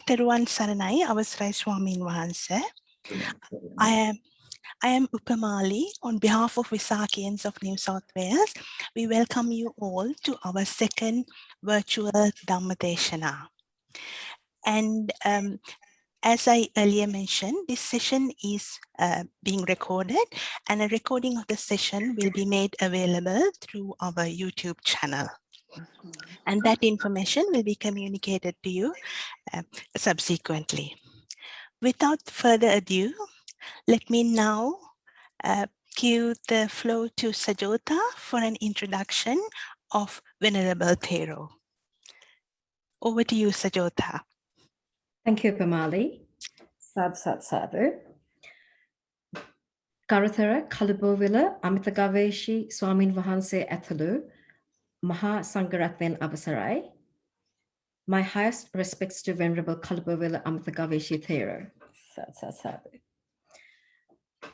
Theruwan Saranai, Avasrai Swamin Wahanse. I am Upamali on behalf of Visakhians of New South Wales. We welcome you all to our second virtual Dhamma Deshana. And as I earlier mentioned, this session is being recorded, and a recording of the session will be made available through our YouTube channel. And that information will be communicated to you subsequently. Without further ado, let me now give the floor to Sajota for an introduction of Venerable Thero. Over to you, Sajota. Thank you, Pamali. Sadhu. Garathara Kalubowila Amathagaveshi Swamin Wahanse Athalu Maha Sangarathen Avasarai. My highest respects to Venerable Kalubowila Amathagaveshi Thero. Sadhu.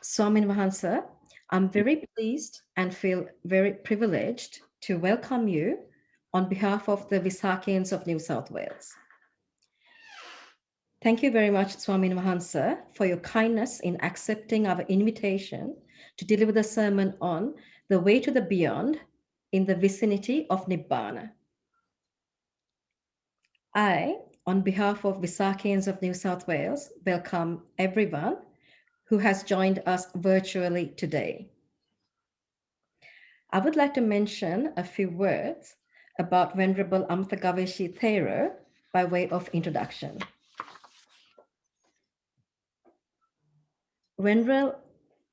Swamin Wahanse, I'm very pleased and feel very privileged to welcome you on behalf of the Visakhians of New South Wales. Thank you very much, Swamin Wahanse, for your kindness in accepting our invitation to deliver the sermon on the way to the beyond in the vicinity of Nibbana. I, on behalf of Visakhians of New South Wales, welcome everyone who has joined us virtually today. I would like to mention a few words about Venerable Amathagaveshi Thero by way of introduction. Venerable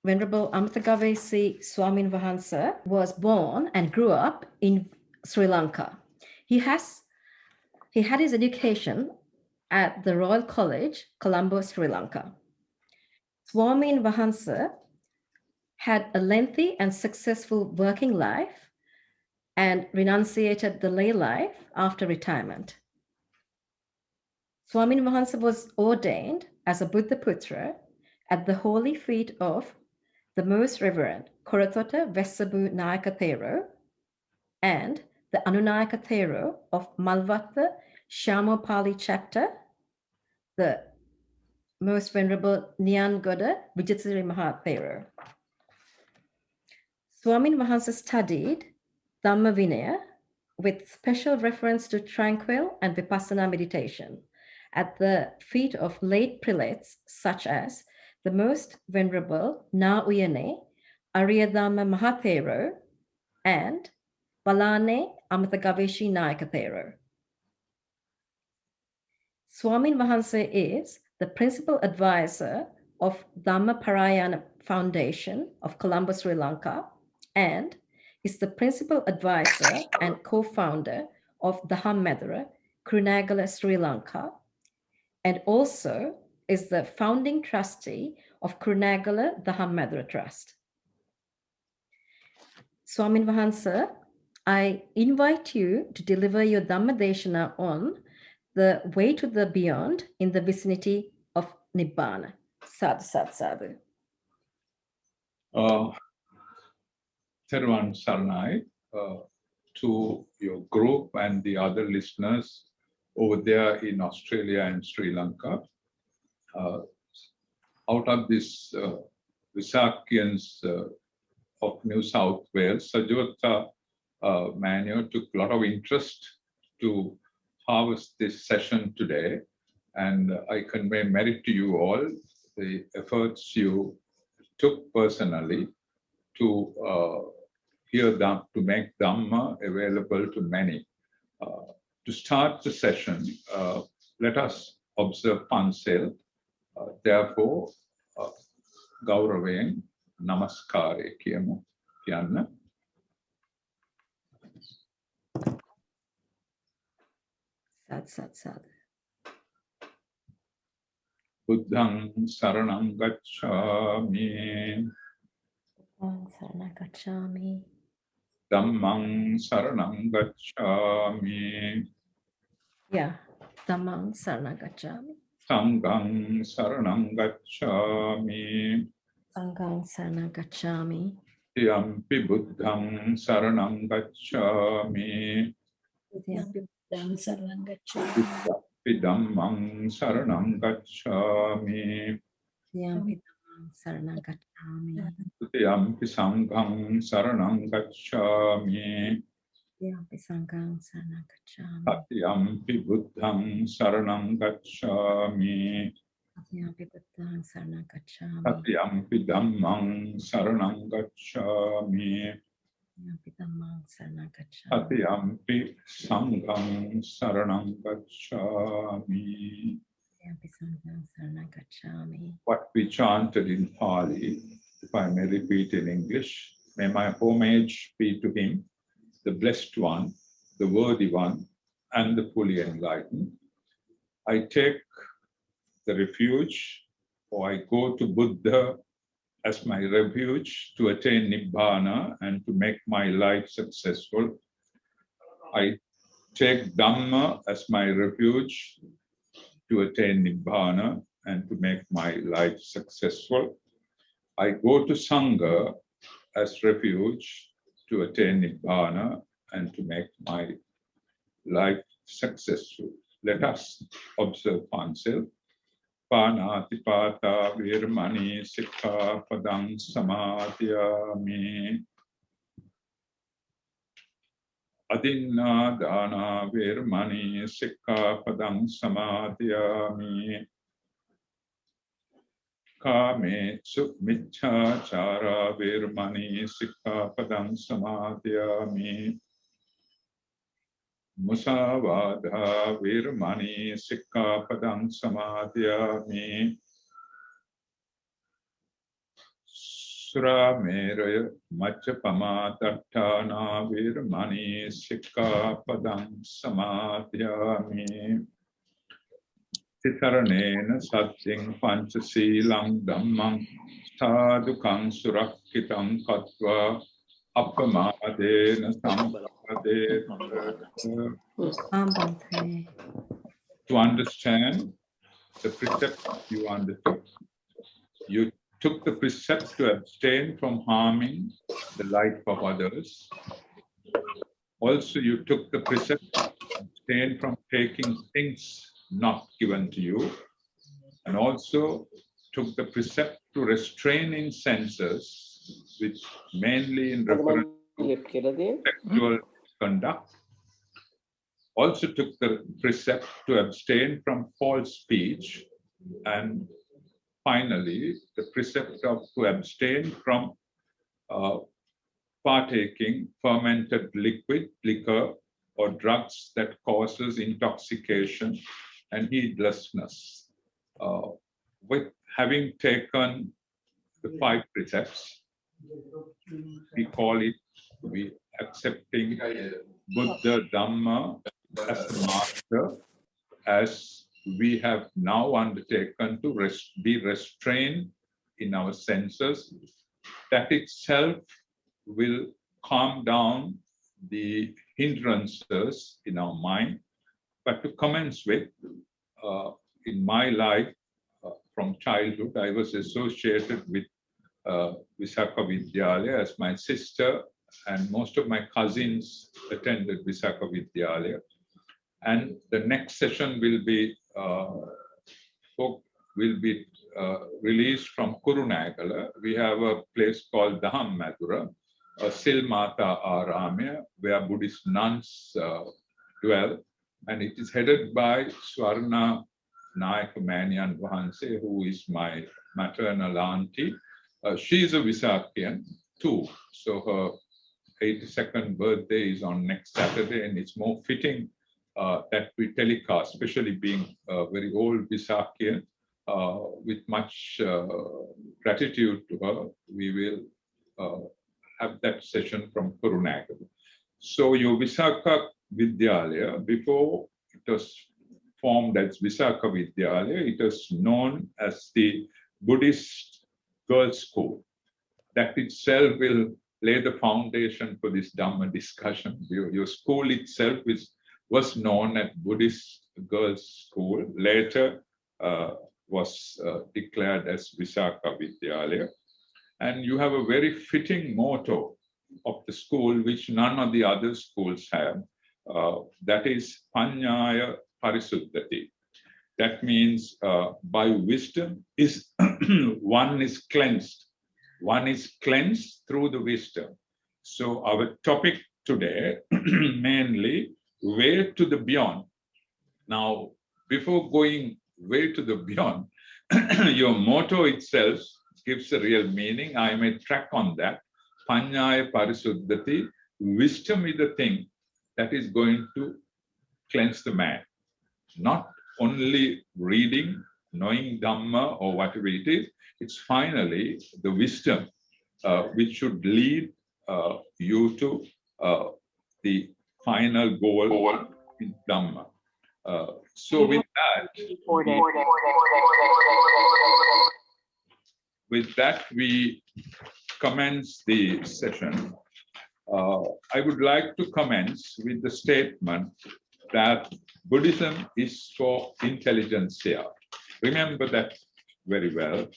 Amathagaveshi Swamin Wahanse was born and grew up in Sri Lanka. He had his education at the Royal College, Colombo, Sri Lanka. Swamin Wahanse had a lengthy and successful working life and renunciated the lay life after retirement. Swamin Wahanse was ordained as a Buddha Putra at the holy feet of the Most Reverend Korathota Vesabu Nayaka Thero and the Anunayaka Thero of Malvatta Shamopali chapter, the Most Venerable Nyangoda Vijayasiri Maha Thero. Swamin Wahanse studied Dhamma Vinaya with special reference to tranquil and vipassana meditation at the feet of late prelates such as the Most Venerable Na Uyane Aryadhamma Mahathero and Balane Amathagaveshi Nayaka Thero. Swamin Wahanse is the principal advisor of Dhamma Parayana Foundation of Colombo, Sri Lanka, and is the principal advisor and co-founder of Dhamma, Kurunegala, Sri Lanka, and also is the founding trustee of Kurunegala Dhamma Trust. Swamin Wahanse, I invite you to deliver your Dhamma Deshana on the way to the beyond in the vicinity of Nibbana. Sadhu. Theruwan Saranai, to your group and the other listeners over there in Australia and Sri Lanka. Out of this Visakhians of New South Wales, Sajota Manuel took a lot of interest to harvest this session today, and I convey merit to you all, the efforts you took personally to hear Dhamma, to make Dhamma available to many. To start the session, let us observe Pansel. Therefore, Gauraven Namaskare Kiyamu Kiyanna. Sad. Buddhang Saranam Gacchami. Saranam Gacchami. Dhammang Saranam Gacchami. Yeah, Dhammang Saranam Gacchami. Sanghang Saranam Gacchami. Sanghang Saranam Gacchami. Yampi Buddhang Saranam Gacchami. Yampi Buddhang Saranam Gacchami. Dhammang saranam gacchami. Tatiyampi dhammang saranam gacchami. Tutiyampi sangham saranam gacchami. Tatiyampi sangham saranam gacchami. Tatiyampi buddham saranam gacchami. Tatiyampi buddhang saranam gacchami. Tatiyampi dhammang saranam gacchami. Tatiyampi dhammang saranam gacchami. Tatiyampi sangham saranam gacchami. Tatiyampi sangham saranam gacchami. What we chanted in Pali, if I may repeat in English, may my homage be to him, the blessed one, the worthy one, and the fully enlightened. I take the refuge, or I go to Buddha as my refuge to attain Nibbana and to make my life successful. I take Dhamma as my refuge to attain Nibbana and to make my life successful. I go to Sangha as refuge to attain Nibbana and to make my life successful. Let us observe oneself. Panatipata virmani sikha padang samadhyami. Adinna dana virmani sikha padang samadhyami. Kame sukmicha chara virmani sikha padang samadhyami. Musavada virmani sikha padang samadhyami. Surameraya Machapama Tattana Virmani Sikha Padang Samadhyami. Titaranena Satyam Panchasilang Dhammang Sadhukang Surakhitam Katva Appamadena Sampade. To understand the precept you undertook, you took the precept to abstain from harming the life of others. Also, you took the precept to abstain from taking things not given to you, and also took the precept to restrain in senses, which mainly in reference to sexual conduct. Also took the precept to abstain from false speech, and finally, the precept of to abstain from partaking fermented liquid, liquor, or drugs that causes intoxication and heedlessness. With having taken the 5 precepts, we accepting Buddha Dhamma as the master, as we have now undertaken to be restrained in our senses. That itself will calm down the hindrances in our mind. But to commence with, in my life, from childhood, I was associated with Visakhians as my sister, and most of my cousins attended Visakhians. And the next session will be released from Kurunagala. We have a place called Dhamma, a Silmata Arame, where Buddhist nuns dwell, and it is headed by Swarna Nayakamanian Vahanse, who is my maternal auntie. She is a Visakhian too, so her 82nd birthday is on next Saturday, and it's more fitting that we telecast, especially being a very old Visakhian, with much gratitude to her. We will have that session from Kurunagala. So your Visakha Vidyalaya, before it was formed as Visakha Vidyalaya, it was known as the Buddhist Girls' School. That itself will lay the foundation for this Dhamma discussion. Your school itself was known as Buddhist Girls' School, later was declared as Visakha Vidyalaya. And you have a very fitting motto of the school, which none of the other schools have. That is Panyaya Parisuddhati. That means by wisdom is one is cleansed. One is cleansed through the wisdom. So our topic today, mainly way to the beyond. Now, before going way to the beyond, your motto itself gives a real meaning. I may track on that. Panyaya Parisuddhati, wisdom is the thing that is going to cleanse the man. Not only reading, knowing Dhamma or whatever it is, it's finally the wisdom which should lead you to the final goal in Dhamma. So with that, we commence the session. I would like to commence with the statement that Buddhism is for intelligentsia. Remember that very well.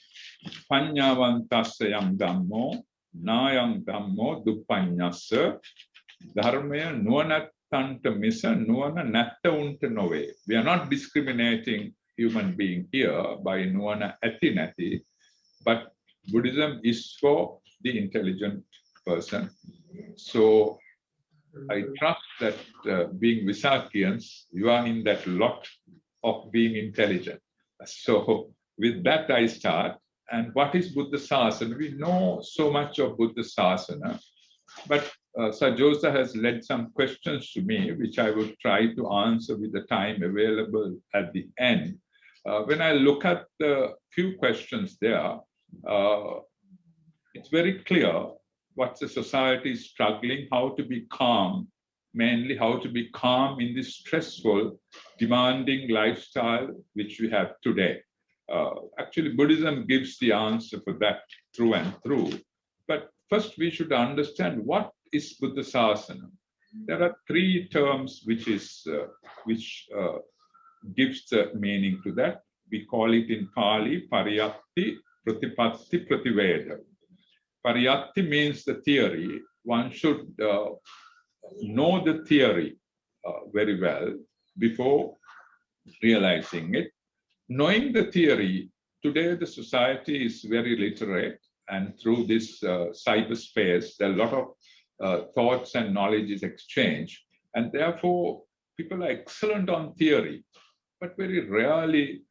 Panyavantasayam Dhammo, Nayam Dhammo, Dupanyasa, Dharmaya Nuanatanta Misa, Nuana Natta Unta Nove. We are not discriminating human being here by Nuana Atinati, but Buddhism is for the intelligent person. So I trust that being Visakhians, you are in that lot of being intelligent. So with that I start. And what is Buddha Sasana? We know so much of Buddha Sasana, but Sajosa has led some questions to me, which I will try to answer with the time available at the end. When I look at the few questions there, it's very clear what the society is struggling, how to be calm, mainly how to be calm in this stressful, demanding lifestyle which we have today. Actually, Buddhism gives the answer for that through and through. But first, we should understand what is Buddha Sasana. There are three terms which gives the meaning to that. We call it in Pali, Pariyatti, Pratipatti, Prativeda. Pariyatti means the theory. One should know the theory very well before realizing it. Knowing the theory, today the society is very literate, and through this cyberspace, there are a lot of thoughts and knowledge is exchanged, and therefore people are excellent on theory, but very rarely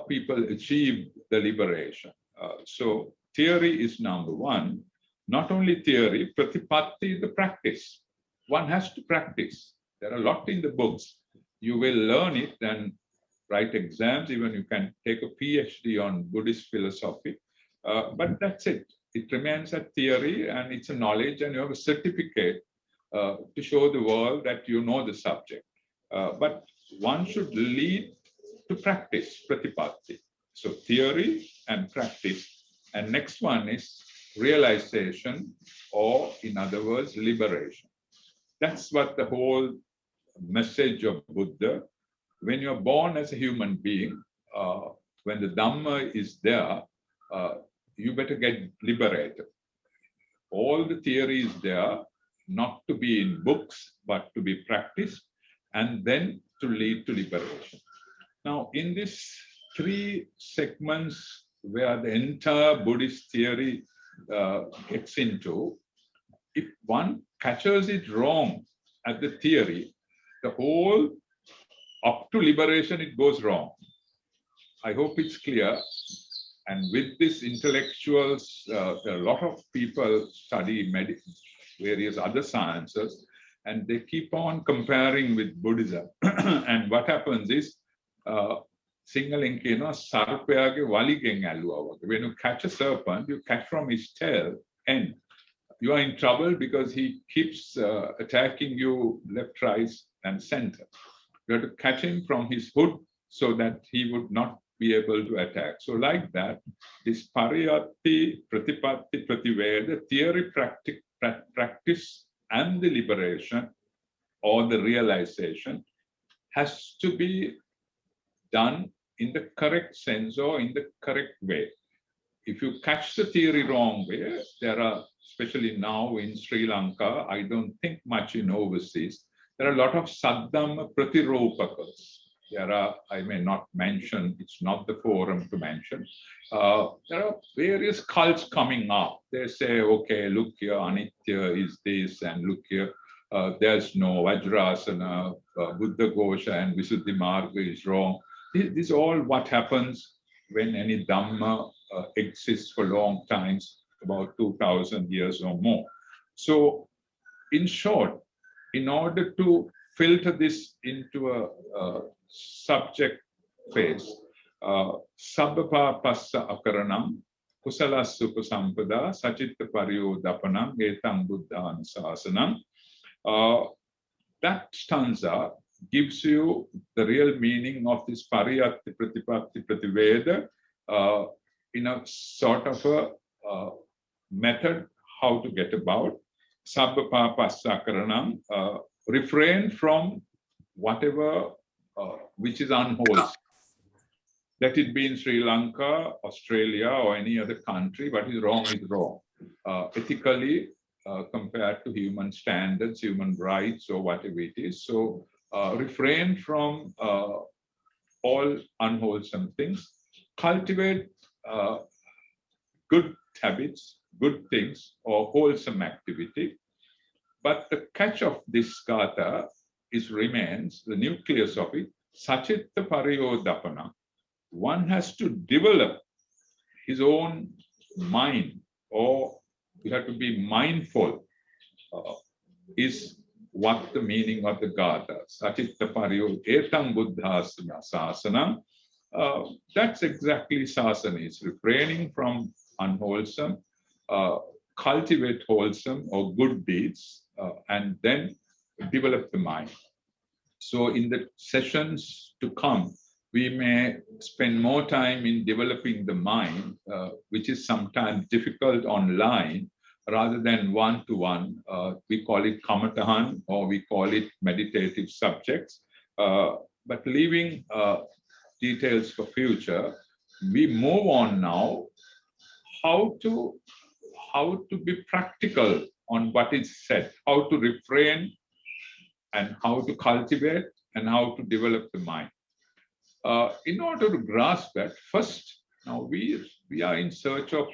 people achieve the liberation. So theory is number one. Not only theory, pratipatti, the practice. One has to practice. There are a lot in the books. You will learn it and write exams. Even you can take a PhD on Buddhist philosophy. But that's it. It remains a theory and it's a knowledge, and you have a certificate to show the world that you know the subject. But one should lead to practice, pratipatti. So theory and practice. And next one is realization, or in other words, liberation. That's what the whole message of Buddha. When you're born as a human being, when the Dhamma is there, you better get liberated. All the theory is there, not to be in books, but to be practiced, and then to lead to liberation. Now, in these three segments where the entire Buddhist theory gets into, if one catches it wrong at the theory, the whole up to liberation, it goes wrong. I hope it's clear. And with this intellectuals, there are a lot of people study various other sciences, and they keep on comparing with Buddhism. And what happens is, Singaling kena sarpayage waligen aluwa. When you catch a serpent, you catch from his tail end. You are in trouble because he keeps attacking you left, right, and center. You have to catch him from his hood so that he would not be able to attack. So like that, this pariyatti, pratipatti, prativeda, theory, practice, and the liberation or the realization has to be done in the correct sense or in the correct way. If you catch the theory wrong way, there are, especially now in Sri Lanka, I don't think much in overseas, there are a lot of Saddhamma Pratiropakas. there are, I may not mention, it's not the forum to mention. There are various cults coming up. They say, okay, look here, Anitya is this, and look here, there's no Vajrasana, Buddha Gosha and Visuddhi Marga is wrong. This is all what happens when any Dhamma exists for long times, about 2000 years or more. So in short, in order to filter this into a subject phase, Sabbapa Passa Akaranam, Kusala Supasampada, Sachitta Paryodapanam, Etam Buddha Sasanam. That stanza gives you the real meaning of this Pariyatti Pratipatti Prativeda in a sort of a method how to get about. Sabbapa Passakaranam, refrain from whatever which is unwholesome. Let it be in Sri Lanka, Australia, or any other country, what is wrong is wrong. Ethically, compared to human standards, human rights, or whatever it is. So refrain from all unwholesome things. Cultivate good habits, good things, or wholesome activity. But the catch of this gatha remains, the nucleus of it, Sachitta Pariyodapana. One has to develop his own mind, or you have to be mindful, is what the meaning of the gatha. Sachitta Pariyo Etam Buddhasana Sasana. That's exactly sasana, is refraining from unwholesome, cultivate wholesome or good deeds, and then develop the mind. So in the sessions to come, we may spend more time in developing the mind, which is sometimes difficult online, rather than one-to-one. We call it kamatahan, or we call it meditative subjects. But leaving details for future, we move on now. How to be practical on what is said, how to refrain, and how to cultivate, and how to develop the mind. In order to grasp that, first, now we are in search of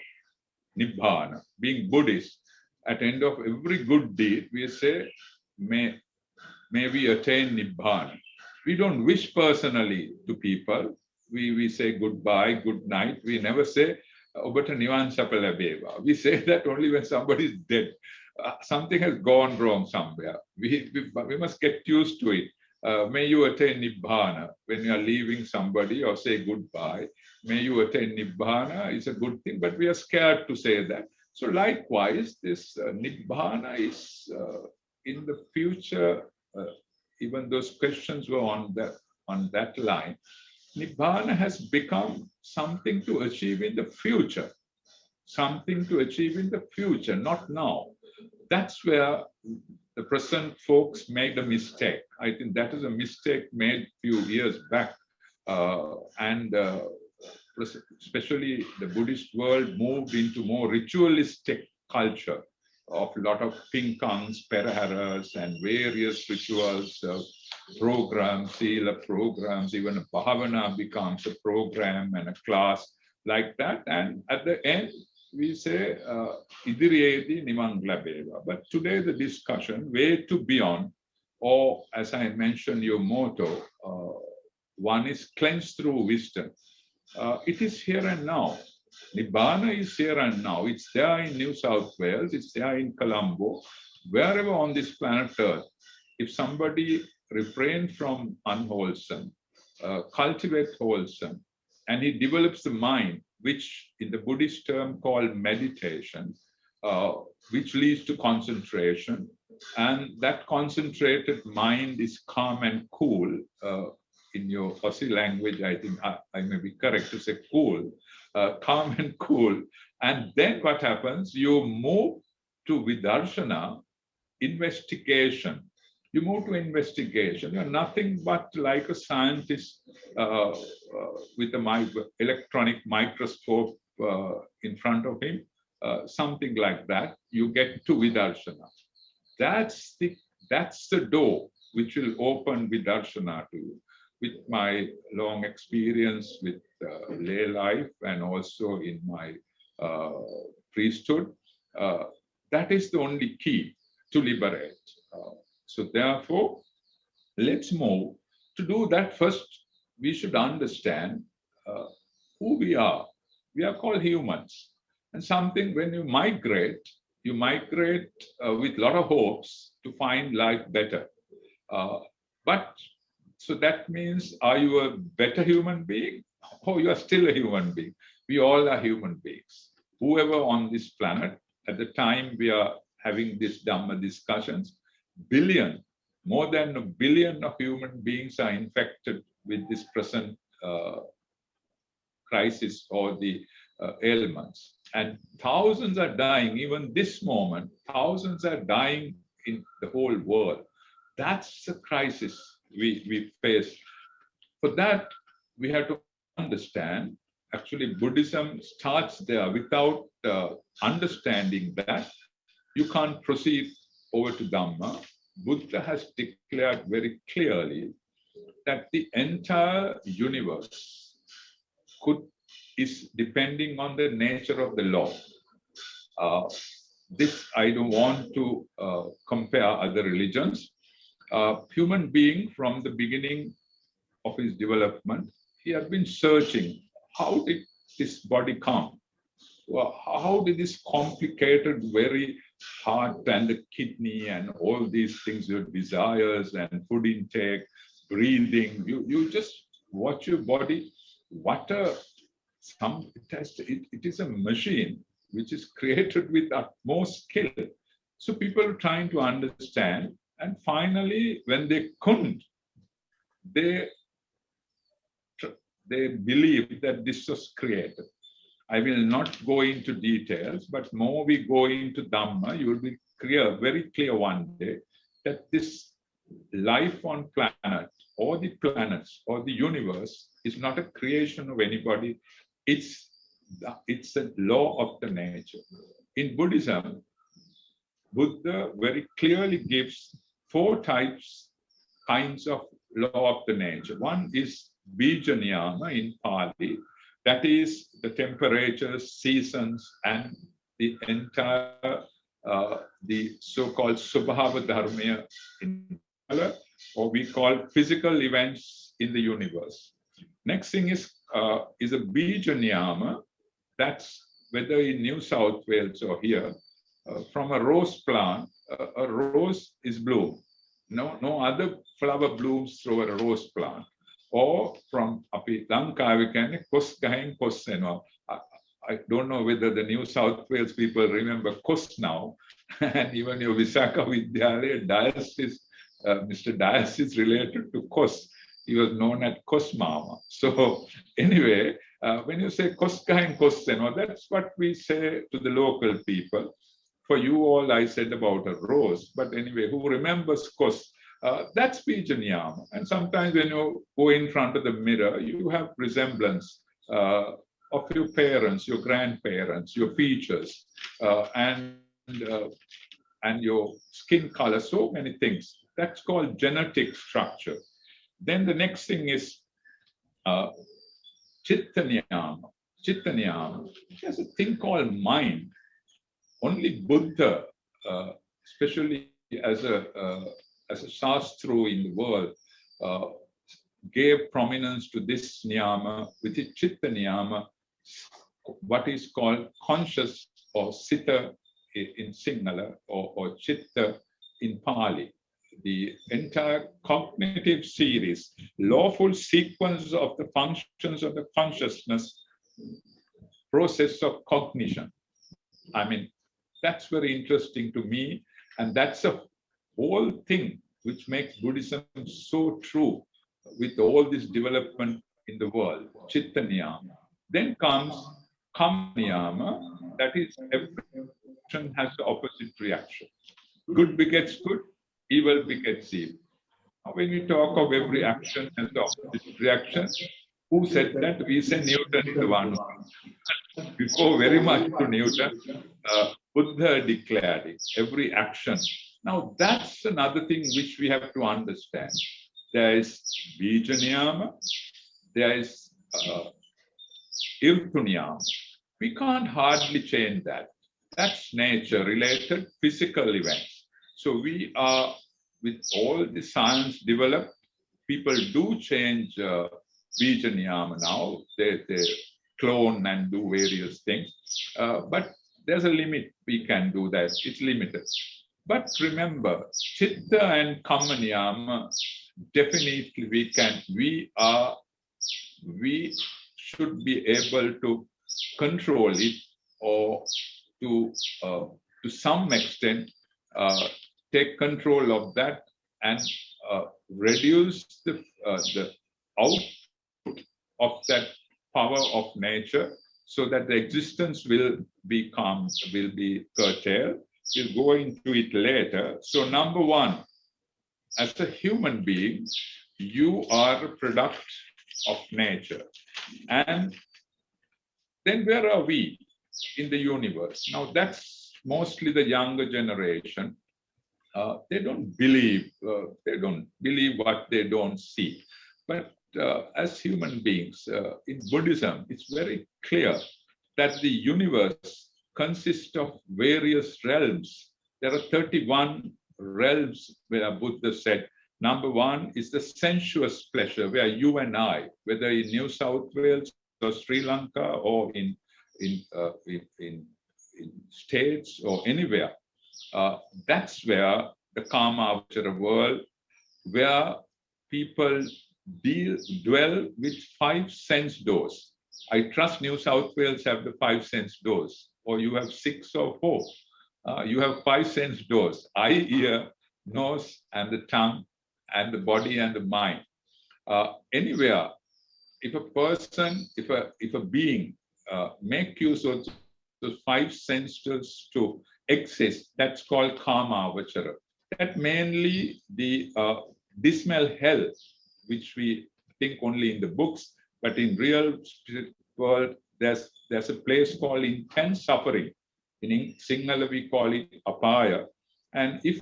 Nibbana. Being Buddhist, at the end of every good deed, we say, may we attain Nibbana. We don't wish personally to people. We say goodbye, good night. We never say, Obata Nivan Sapa labeva. We say that only when somebody is dead. Something has gone wrong somewhere. We must get used to it. May you attain Nibbana when you are leaving somebody, or say goodbye. May you attain Nibbana is a good thing, but we are scared to say that. So likewise, this Nibbana is in the future, even those questions were on that line. Nibbana has become something to achieve in the future. Something to achieve in the future, not now. That's where the present folks made a mistake. I think that is a mistake made a few years back. And especially the Buddhist world moved into more ritualistic culture of a lot of pinkans, peraharas, and various rituals, programs, sila programs, even a bhavana becomes a program and a class like that. And at the end, we say, idiriyedi nimanglabeva. But today the discussion, way to beyond, or as I mentioned your motto, one is cleansed through wisdom. It is here and now. Nibbana is here and now. It's there in New South Wales, it's there in Colombo, wherever on this planet Earth. If somebody refrains from unwholesome, cultivates wholesome, and he develops the mind, which in the Buddhist term called meditation, which leads to concentration. And that concentrated mind is calm and cool. In your Aussie language, I think I may be correct to say cool, calm and cool. And then what happens? You move to Vidarshana, investigation. You move to investigation. You're nothing but like a scientist with an electronic microscope in front of him, something like that. You get to Vidarshana. That's the door which will open Vidarshana to you. with my long experience with lay life and also in my priesthood, that is the only key to liberate. So therefore, let's move. To do that, first, we should understand who we are. We are called humans. And something, when you migrate with a lot of hopes to find life better. But so that means, are you a better human being? Or you are still a human being? We all are human beings. Whoever on this planet, at the time we are having this Dhamma discussions, more than 1 billion of human beings are infected with this present crisis or the ailments. And thousands are dying, even this moment, thousands are dying in the whole world. That's the crisis we face. For that, we have to understand, actually Buddhism starts there. Without understanding that, you can't proceed over to Dhamma. Buddha has declared very clearly that the entire universe is depending on the nature of the law. This I don't want to compare other religions. Human being, from the beginning of his development, he has been searching, how did this body come? How did this complicated, very heart and the kidney and all these things, your desires and food intake, breathing, you just watch your body. It is a machine which is created with utmost skill. So people are trying to understand, and finally, when they couldn't, they believe that this was created. I will not go into details, but more we go into Dhamma, you will be very clear one day that this life on planet or the planets or the universe is not a creation of anybody. It's a law of the nature. In Buddhism, Buddha very clearly gives 4 kinds of law of the nature. One is Bija Niyama in Pali. That is the temperatures, seasons, and the entire, the so-called Subhava Dharma in Pali, or we call physical events in the universe. Next thing is a Bija Niyama. That's whether in New South Wales or here, from a rose plant, a rose is bloom. No other flower blooms through a rose plant. Or from Api Lanka, I don't know whether the New South Wales people remember Kos now, and even your Visakha Vidyalaya diocese, Mr. Dias is related to Kos. He was known as Kos Mama. So anyway, when you say Koskahin Koseno, that's what we say to the local people. For you all, I said about a rose, but anyway, who remembers Kos? That's Bija Niyama. And sometimes when you go in front of the mirror, you have resemblance of your parents, your grandparents, your features, and your skin color, so many things. That's called genetic structure. Then the next thing is Chitta Niyama. Chitta Niyama. There's a thing called mind. Only Buddha, especially as a Shastru in the world, gave prominence to this niyama, which is Chitta Niyama, what is called conscious or Sita in Sinhala or Chitta in Pali. The entire cognitive series, lawful sequence of the functions of the consciousness, process of cognition. I mean, that's very interesting to me, and that's a whole thing which makes Buddhism so true with all this development in the world. Chitta Niyama. Then comes Kamma Niyama, that is every action has the opposite reaction. Good begets good, evil begets evil. Now, when we talk of every action has the opposite reaction, who said that? We say Newton is the one. Before very much to Newton, Buddha declared it, every action. Now, that's another thing which we have to understand. there is Vijaniyama, there is Irtuniyama. We can't hardly change that. That's nature-related physical events. So we are, with all the science developed, people do change Vijaniyama now. They clone and do various things. But there's a limit. We can do that. It's limited. But remember, Chitta and Kammaniyama, definitely we should be able to control it, or to some extent take control of that and reduce the output of that power of nature, so that the existence will be calm, will be curtailed. We'll go into it later. So number one, as a human being, you are a product of nature. And then where are we in the universe? Now that's mostly the younger generation. They don't believe what they don't see. But as human beings, in Buddhism, it's very clear that the universe consists of various realms. There are 31 realms where Buddha said, number one is the sensuous pleasure, where you and I, whether in New South Wales or Sri Lanka or in states or anywhere, that's where the Kamavachara world, where people dwell with 5 sense doors. I trust New South Wales have the 5 sense doors, or you have 6 or 4. You have 5 sense doors: eye, ear, nose, and the tongue, and the body and the mind. Anywhere, if a person, if a being make use of those 5 senses to exist, that's called Kamavachara. That mainly the dismal hell, which we think only in the books, but in real spirit world, there's a place called intense suffering. In Sinhala, we call it apaya. And if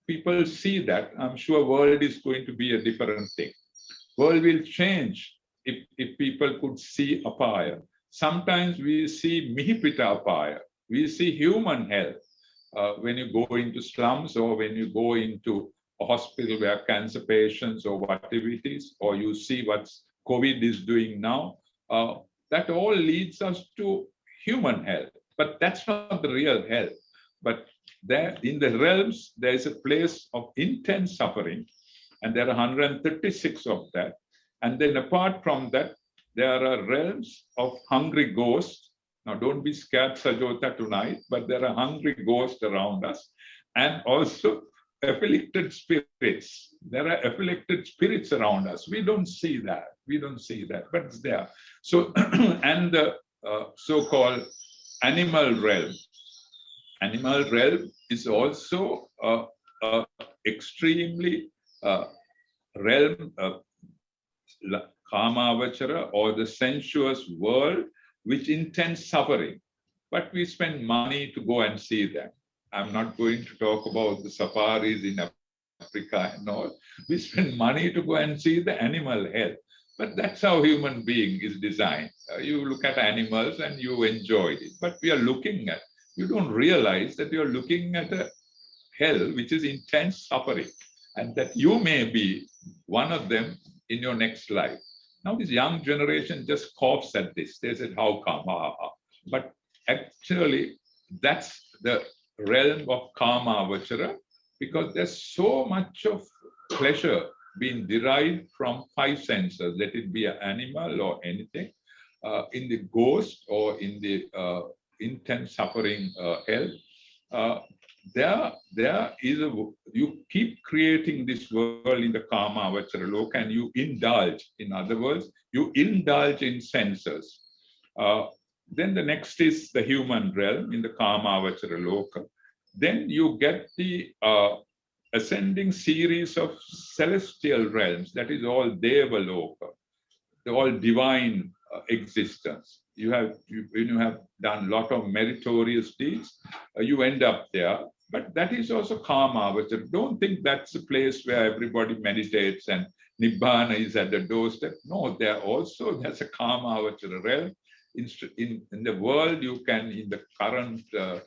people see that, I'm sure world is going to be a different thing. World will change if people could see apaya. Sometimes we see mihipita apaya. We see human hell. When you go into slums, or when you go into a hospital where cancer patients or whatever it is, or you see what COVID is doing now, that all leads us to human hell. But that's not the real hell. But there, in the realms, there is a place of intense suffering, and there are 136 of that. And then apart from that, there are realms of hungry ghosts. Now, don't be scared, Sajota, tonight, but there are hungry ghosts around us, and also afflicted spirits. There are afflicted spirits around us. We don't see that. We don't see that, but it's there. So, and the so-called animal realm. Animal realm is also extremely realm of Kamavachara, or the sensuous world, which intends suffering. But we spend money to go and see them. I'm not going to talk about the safaris in Africa and all. We spend money to go and see the animal hell. But that's how human being is designed. You look at animals and you enjoy it. But we are looking at, you don't realize that you're looking at a hell which is intense suffering, and that you may be one of them in your next life. Now this young generation just coughs at this. They said, how come? But actually, that's the realm of Kamavachara, because there's so much of pleasure being derived from 5 senses, let it be an animal or anything, in the ghost or in the intense suffering hell. There is you keep creating this world in the Kamavachara Loka, and you indulge. In other words, you indulge in senses. Then the next is the human realm in the Kamavachara Loka. Then you get the ascending series of celestial realms. That is all Deva Loka, the all divine existence. When you have done a lot of meritorious deeds, you end up there. But that is also Kamavachara. Don't think that's a place where everybody meditates and Nibbana is at the doorstep. No, there's a Kamavachara realm. In the world, you can, in the current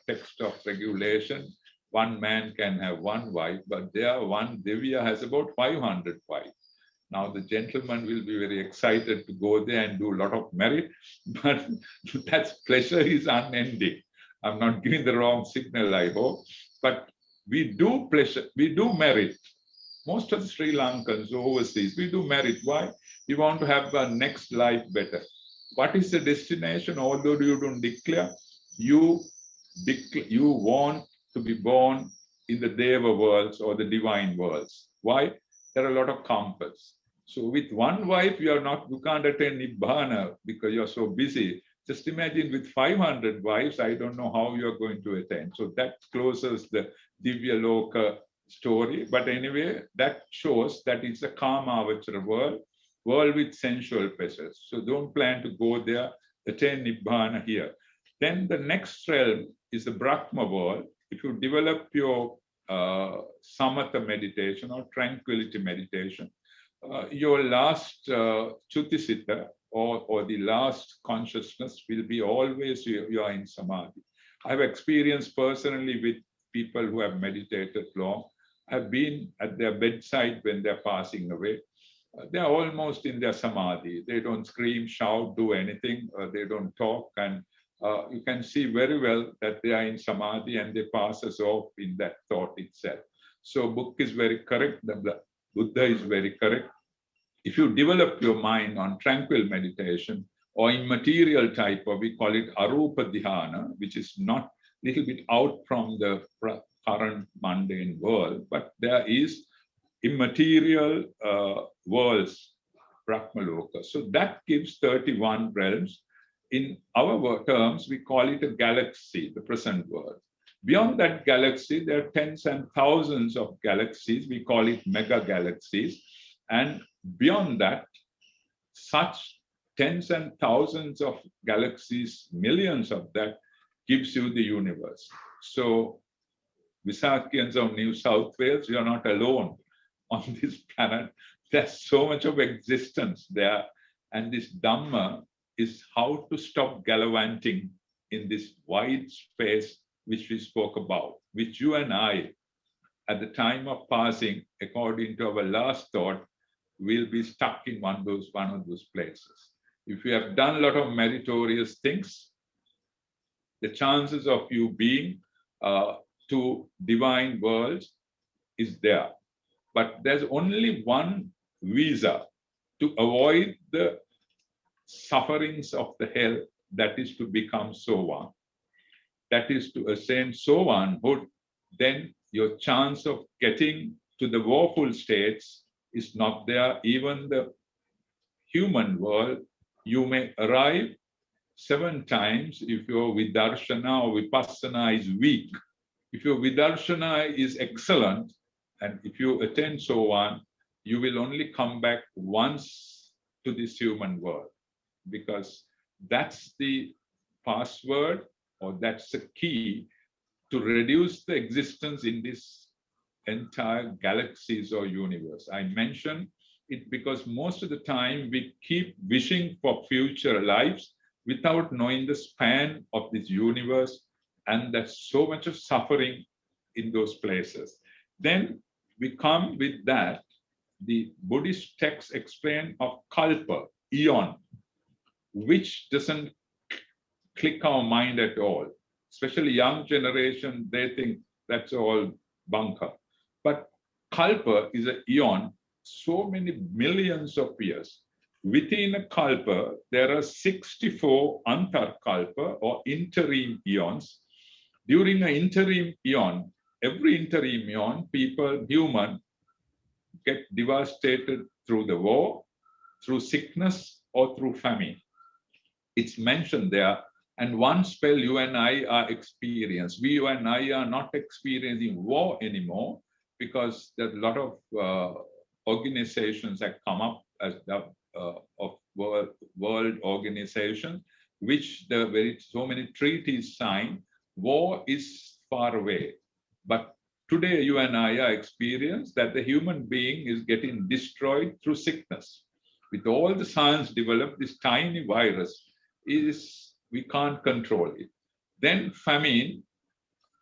text of regulation, one man can have one wife, but there one Divya has about 500 wives. Now the gentleman will be very excited to go there and do a lot of merit, but that pleasure is unending. I'm not giving the wrong signal, I hope, but we do pleasure, we do merit. Most of the Sri Lankans overseas, we do merit. Why? We want to have our next life better. What is the destination? Although you don't declare, you want to be born in the Deva worlds or the divine worlds. Why? There are a lot of comforts. So with one wife, you can't attain Nibbana because you're so busy. Just imagine with 500 wives, I don't know how you're going to attain. So that closes the Divya Loka story. But anyway, that shows that it's a Kamavachara world with sensual pleasures. So don't plan to go there, attain Nibbana here. Then the next realm is the Brahma world. If you develop your Samatha meditation or tranquility meditation, your last Chutisita or the last consciousness will be always you are in Samadhi. I've experienced personally with people who have meditated long. I've been at their bedside when they're passing away. They're almost in their Samadhi. They don't scream, shout, do anything. They don't talk. And you can see very well that they are in Samadhi and they pass us off in that thought itself. So book is very correct. The Buddha is very correct. If you develop your mind on tranquil meditation or immaterial type, or we call it Arupa Dhyana, which is not a little bit out from the current mundane world, but there is immaterial worlds, Brahmaloka. So that gives 31 realms. In our terms, we call it a galaxy, the present world. Beyond that galaxy, there are tens and thousands of galaxies. We call it mega galaxies. And beyond that, such tens and thousands of galaxies, millions of that, gives you the universe. So Visakhians of New South Wales, you are not alone on this planet. There's so much of existence there. And this Dhamma is how to stop gallivanting in this wide space which we spoke about, which you and I, at the time of passing, according to our last thought, will be stuck in one of those places. If you have done a lot of meritorious things, the chances of you being to divine worlds is there. But there's only one visa to avoid the sufferings of the hell, that is to become Sovan. That is to ascend Sovanhood. Then your chance of getting to the woeful states is not there. Even the human world, you may arrive 7 times if your Vidarshana or Vipassana is weak. If your Vidarshana is excellent, and if you attain Sovan, you will only come back once to this human world, because that's the password, or that's the key to reduce the existence in this entire galaxies or universe. I mention it because most of the time we keep wishing for future lives without knowing the span of this universe, and there's so much of suffering in those places. Then we come with that, the Buddhist texts explain of kalpa, eon, which doesn't click our mind at all. Especially young generation, they think that's all bunker. But kalpa is an eon, so many millions of years. Within a kalpa, there are 64 antarkalpa or interim eons. During an interim eon, every interim eon, people, human, get devastated through the war, through sickness, or through famine. It's mentioned there. And one spell you and I are experiencing. You and I are not experiencing war anymore, because there's a lot of organizations that come up as the of world organization, which so many treaties signed. War is far away, but today you and I are experiencing that the human being is getting destroyed through sickness. With all the science developed, this tiny virus we can't control it. Then famine,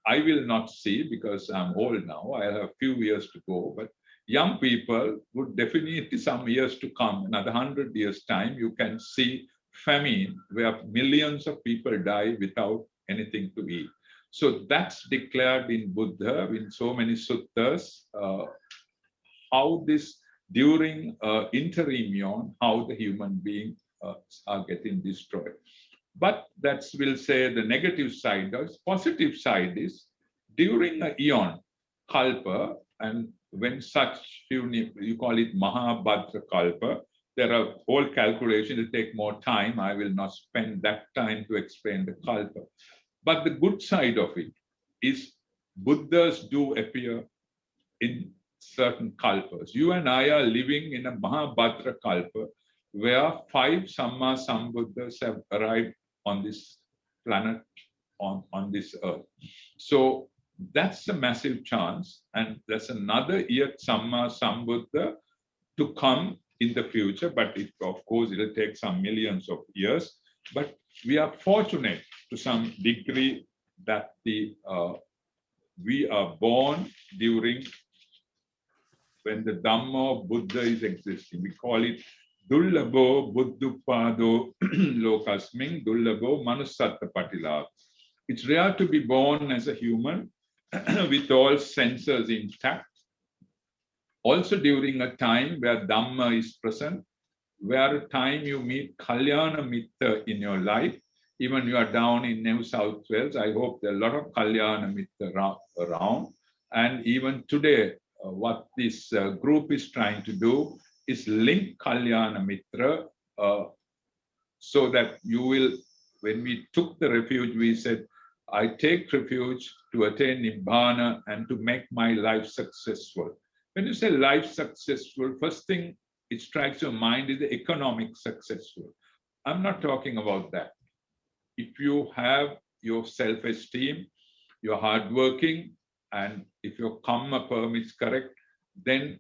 I will not see because I'm old now. I have a few years to go, but young people would definitely some years to come, another 100 years time, you can see famine where millions of people die without anything to eat. So that's declared in Buddha, in so many suttas, how this during interim, how the human beings are getting destroyed. But that's, we'll say, the negative side. The positive side is during a eon, kalpa, and when such, you call it Mahabhadra kalpa, there are whole calculations, it will take more time. I will not spend that time to explain the kalpa. But the good side of it is Buddhas do appear in certain kalpas. You and I are living in a Mahabhadra kalpa where 5 Samma Sambuddhas have arrived on this planet, on this earth. So that's a massive chance, and there's another Yat Samma Sambuddha to come in the future, but of course it'll take some millions of years. But we are fortunate to some degree that we are born during when the Dhamma of Buddha is existing. We call it Dullabho Buddhupado Lokasming Dullabho Manusatta Patilab. It's rare to be born as a human with all senses intact. Also during a time where Dhamma is present, where a time you meet Kalyana Mitta in your life. Even you are down in New South Wales, I hope there are a lot of Kalyana Mitta around. And even today, what this group is trying to do is link Kalyana Mitra so that you will, when we took the refuge, we said, I take refuge to attain Nibbana and to make my life successful. When you say life successful, first thing it strikes your mind is the economic successful. I'm not talking about that. If you have your self-esteem, you're hardworking, and if your karma permits correct, then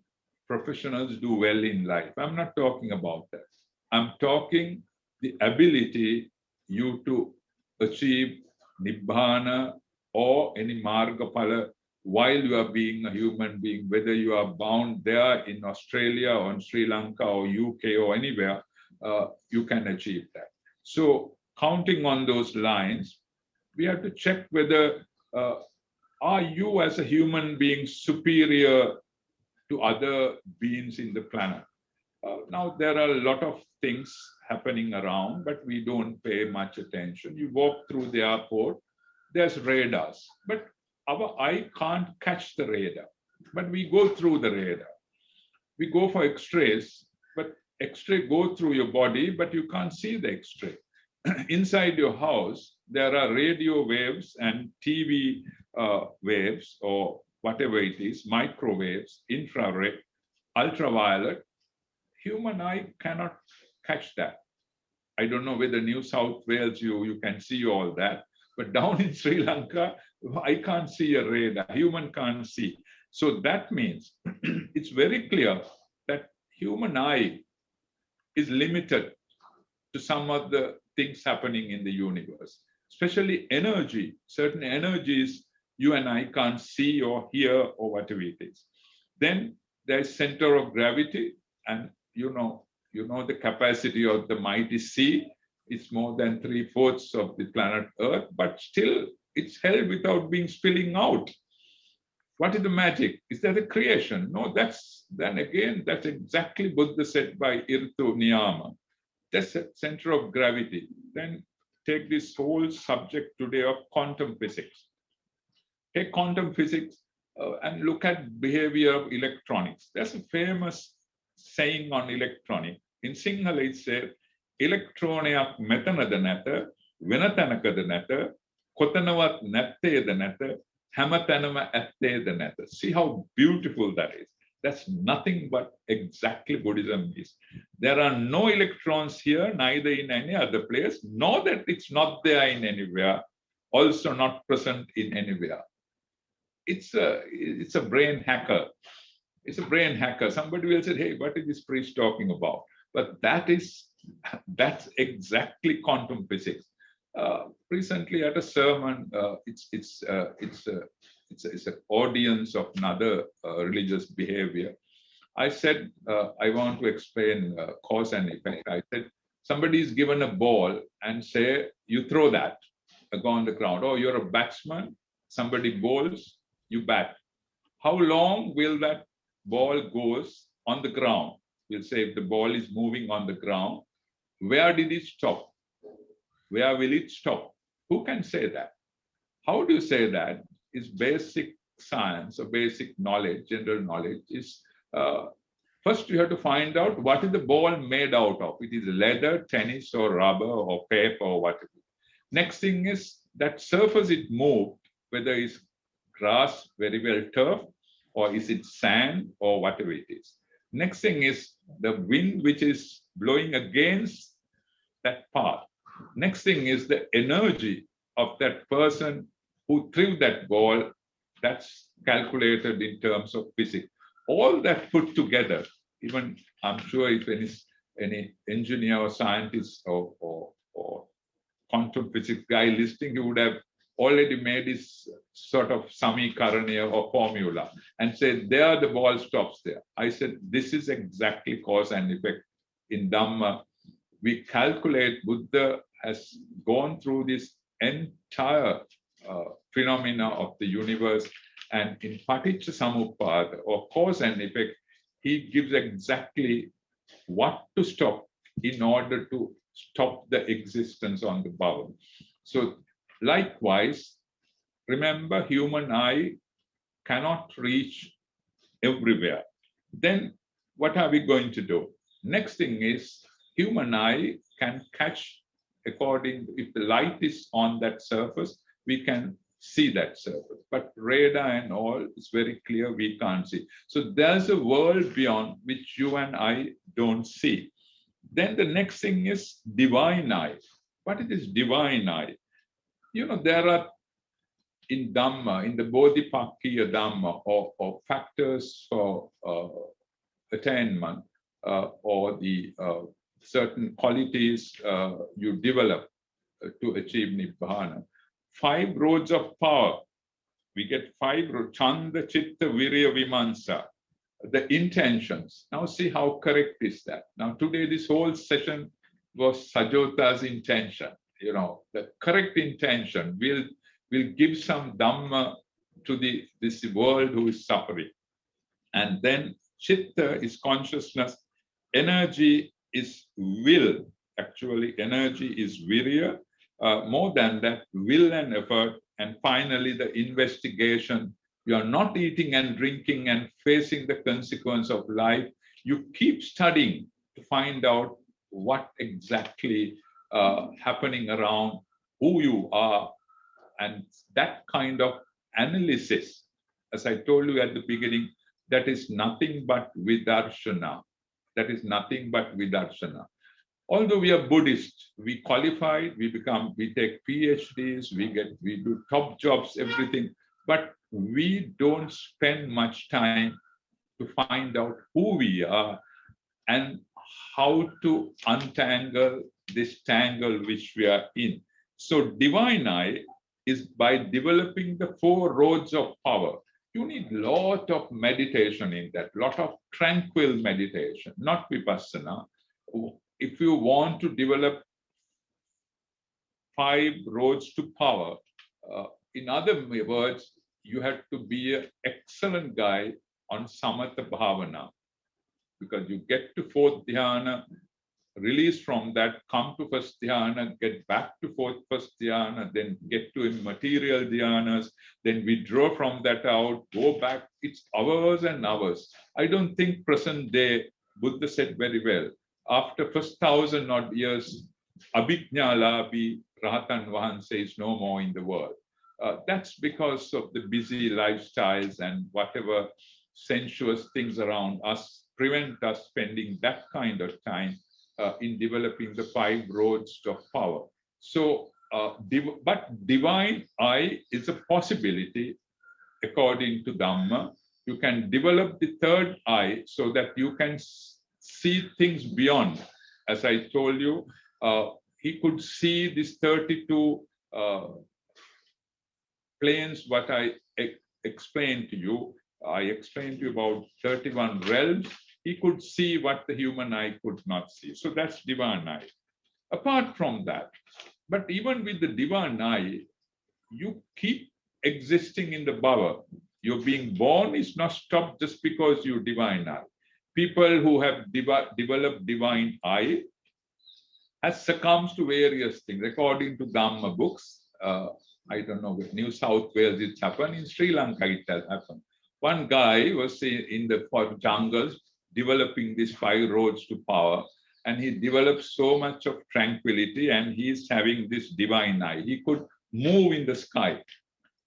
professionals do well in life. I'm not talking about that. I'm talking the ability you to achieve Nibbana or any Margapala while you are being a human being, whether you are bound there in Australia or in Sri Lanka or UK or anywhere, you can achieve that. So counting on those lines, we have to check whether are you as a human being superior to other beings in the planet? Now, there are a lot of things happening around, but we don't pay much attention. You walk through the airport, there's radars, but our eye can't catch the radar, but we go through the radar. We go for x-rays, but x-ray go through your body, but you can't see the x-ray. Inside your house, there are radio waves and TV waves or whatever it is, microwaves, infrared, ultraviolet. Human eye cannot catch that. I don't know whether New South Wales, you can see all that, but down in Sri Lanka, I can't see a radar, human can't see. So that means it's very clear that human eye is limited to some of the things happening in the universe, especially energy. Certain energies you and I can't see or hear or whatever it is. Then there's center of gravity, and you know the capacity of the mighty sea. It's more than 3/4 of the planet Earth, but still it's held without being spilling out. What is the magic? Is that a creation? No, that's exactly Buddha said by Irtu Niyama. That's the center of gravity. Then take this whole subject today of quantum physics. Take quantum physics and look at behavior of electronics. There's a famous saying on electronics. In Sinhala it says, electronic metanada nata, venatanakada nata, kotanavat natte the nata, hamatanama atte the nata. See how beautiful that is. That's nothing but exactly Buddhism is. There are no electrons here, neither in any other place, nor that it's not there in anywhere, also not present in anywhere. it's a brain hacker. It's a brain hacker. Somebody will say, hey, what is this priest talking about? But that's exactly quantum physics. Recently at a sermon, it's an audience of another religious behavior. I said, I want to explain cause and effect. I said, somebody is given a ball and say, you throw that, go on the ground. Oh, you're a batsman. Somebody bowls, you bat. How long will that ball goes on the ground? We'll say if the ball is moving on the ground, where did it stop? Where will it stop? Who can say that? How do you say that? Is basic science or basic knowledge, general knowledge is first you have to find out what is the ball made out of. It is leather, tennis, or rubber, or paper, or whatever. Next thing is that surface it moved, whether it's grass, very well turf, or is it sand, or whatever it is. Next thing is the wind which is blowing against that path. Next thing is the energy of that person who threw that ball. That's calculated in terms of physics. All that put together, even I'm sure if any engineer or scientist or quantum physics guy listening, he would have already made his sort of samikarana or formula and said, there the ball stops there. I said, this is exactly cause and effect. In Dhamma, we calculate, Buddha has gone through this entire phenomena of the universe, and in Paticca Samuppada, or cause and effect, he gives exactly what to stop in order to stop the existence on the bowl. So likewise, remember, human eye cannot reach everywhere. Then what are we going to do? Next thing is, human eye can catch, according, if the light is on that surface, we can see that surface. But radar and all, it's very clear we can't see. So there's a world beyond which you and I don't see. Then the next thing is divine eye. What is this divine eye? You know, there are in Dhamma, in the Bodhipakkhya Dhamma, or factors for attainment, or the certain qualities you develop to achieve Nibbana. 5 roads of power. We get 5 roads. Chanda, Chitta, Virya, Vimansa. The intentions. Now see how correct is that. Now today this whole session was Sajota's intention. You know, the correct intention will give some Dhamma to this world who is suffering. And then Chitta is consciousness. Energy is will. Actually, energy is Virya. More than that, will and effort. And finally, the investigation. You are not eating and drinking and facing the consequence of life. You keep studying to find out what exactly happening around, who you are. And that kind of analysis, as I told you at the beginning, that is nothing but vidarshana. That is nothing but vidarshana. Although we are Buddhist, we qualified, we take PhDs, we do top jobs, everything, but we don't spend much time to find out who we are and how to untangle this tangle which we are in. So divine eye is by developing the 4 roads of power. You need a lot of meditation in that, lot of tranquil meditation, not vipassana. If you want to develop 5 roads to power, in other words, you have to be an excellent guy on samatha bhavana, because you get to 4th dhyana, release from that, come to 1st dhyana, get back to 1st dhyana, then get to material dhyanas, then withdraw from that out, go back. It's hours and hours. I don't think present day, Buddha said very well, after first 1,000 odd years, Abhijnalabi Rahatan Vahanse is no more in the world. That's because of the busy lifestyles and whatever sensuous things around us prevent us spending that kind of time in developing the 5 roads of power. So, but divine eye is a possibility, according to Dhamma. You can develop the third eye so that you can see things beyond. As I told you, he could see these 32 planes, what I explained to you. I explained to you about 31 realms. He could see what the human eye could not see. So that's divine eye. Apart from that, but even with the divine eye, you keep existing in the bhava. Your being born is not stopped just because you divine eye. People who have developed divine eye has succumbed to various things. According to Dhamma books, I don't know, with New South Wales it's happened, in Sri Lanka it has happened. One guy was in the jungles developing these 5 roads to power, and he developed so much of tranquility, and he's having this divine eye. He could move in the sky.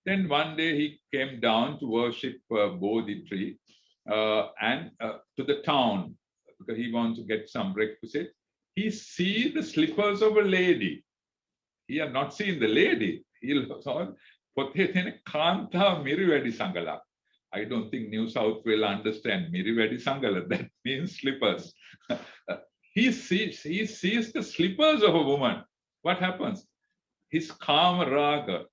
Then one day he came down to worship Bodhi tree and to the town because he wants to get some requisite. He see the slippers of a lady. He had not seen the lady. He saw Kanta Miriwedi Sangala. I don't think New South will understand Miriwedi Sangala. That means slippers. He sees the slippers of a woman. What happens? His kama raga,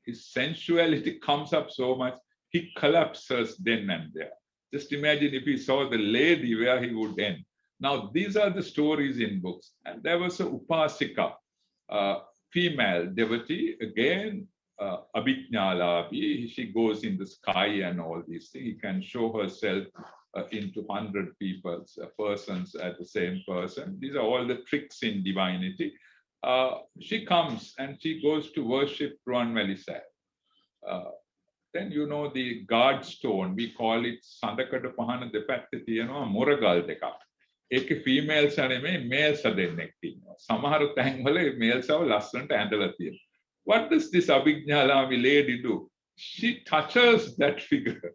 his sensuality comes up so much, he collapses then and there. Just imagine if he saw the lady, where he would end. Now, these are the stories in books. And there was a upasika, female devotee, again, Abhijnalapi. She goes in the sky and all these things. He can show herself into 100 people's persons at the same person. These are all the tricks in divinity. She comes and she goes to worship Ruanmali Sar. Then you know the guard stone, we call it Sandakada Pahana Depatte Tiyanwa Muragal Deka. Ek females aneme males adennek tinnawa. Samaharu thanwala males awa lassanta ඇඳලා තියෙනවා. What does this Abhijnalami lady do? She touches that figure.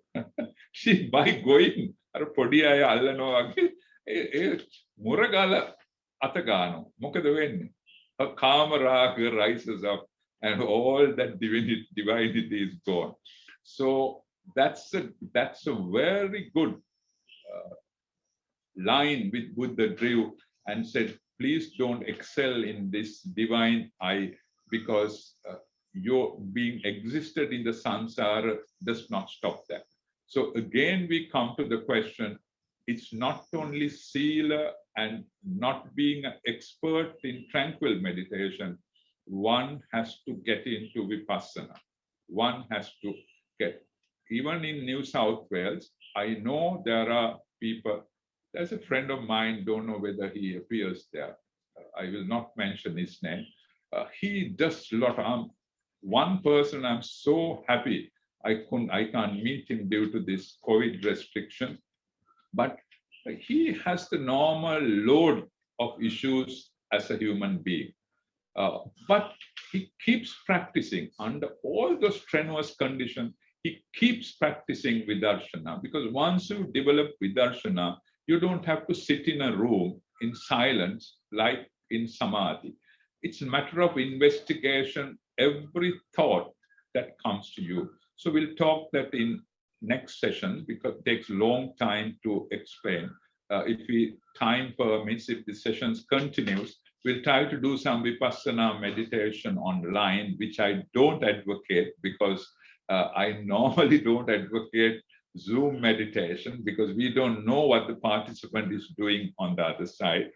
She, by going, අර පොඩි අය අල්ලනවා වගේ මුරගාල අත ගන්නවා. මොකද වෙන්නේ? Her kama raga rises up and all that divinity is gone. So that's a very good line with Buddha drew and said, please don't excel in this divine eye because your being existed in the samsara does not stop that. So again, we come to the question, it's not only sila and not being an expert in tranquil meditation, one has to get into vipassana. One has to get, even in New South Wales, I know there are people, there's a friend of mine, don't know whether he appears there. I will not mention his name. He does a lot. One person, I'm so happy I can't meet him due to this COVID restriction, but he has the normal load of issues as a human being. But he keeps practicing under all those strenuous conditions. He keeps practicing Vidarshana, because once you develop Vidarshana, you don't have to sit in a room in silence like in Samadhi. It's a matter of investigation, every thought that comes to you. So we'll talk that in next session because it takes a long time to explain. If time permits, if the sessions continues, we'll try to do some Vipassana meditation online, which I don't advocate because I normally don't advocate Zoom meditation because we don't know what the participant is doing on the other side.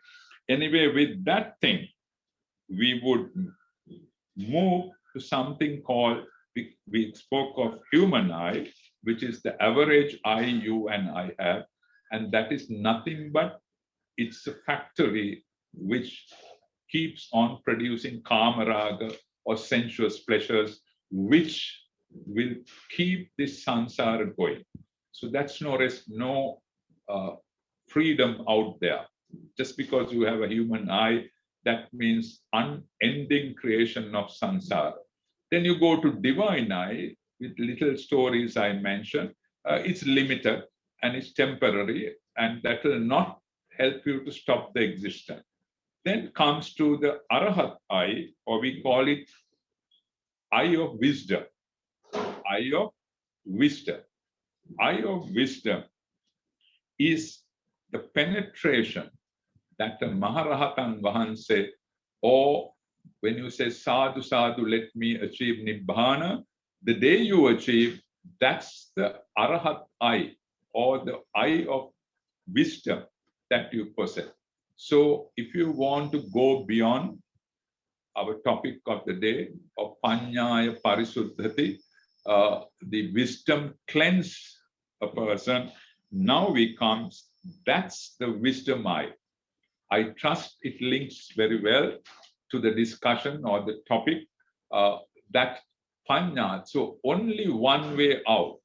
Anyway, with that thing, we would move to something called, we spoke of human eye, which is the average eye you and I have. And that is nothing but it's a factory which keeps on producing kama raga or sensuous pleasures, which will keep this samsara going. So that's no rest, no freedom out there. Just because you have a human eye, that means unending creation of samsara. Then you go to divine eye with little stories I mentioned. It's limited and it's temporary, and that will not help you to stop the existence. Then comes to the Arahat eye, or we call it eye of wisdom. Eye of wisdom. Eye of wisdom is the penetration that the Maharahatan Vahanse, or when you say sadhu, sadhu, let me achieve Nibbana, the day you achieve, that's the Arahat eye, or the eye of wisdom that you possess. So if you want to go beyond our topic of the day of Panyaya Parisuddhati, the wisdom cleanse a person. Now we come, that's the wisdom eye. I trust it links very well to the discussion or the topic that Panya. So only one way out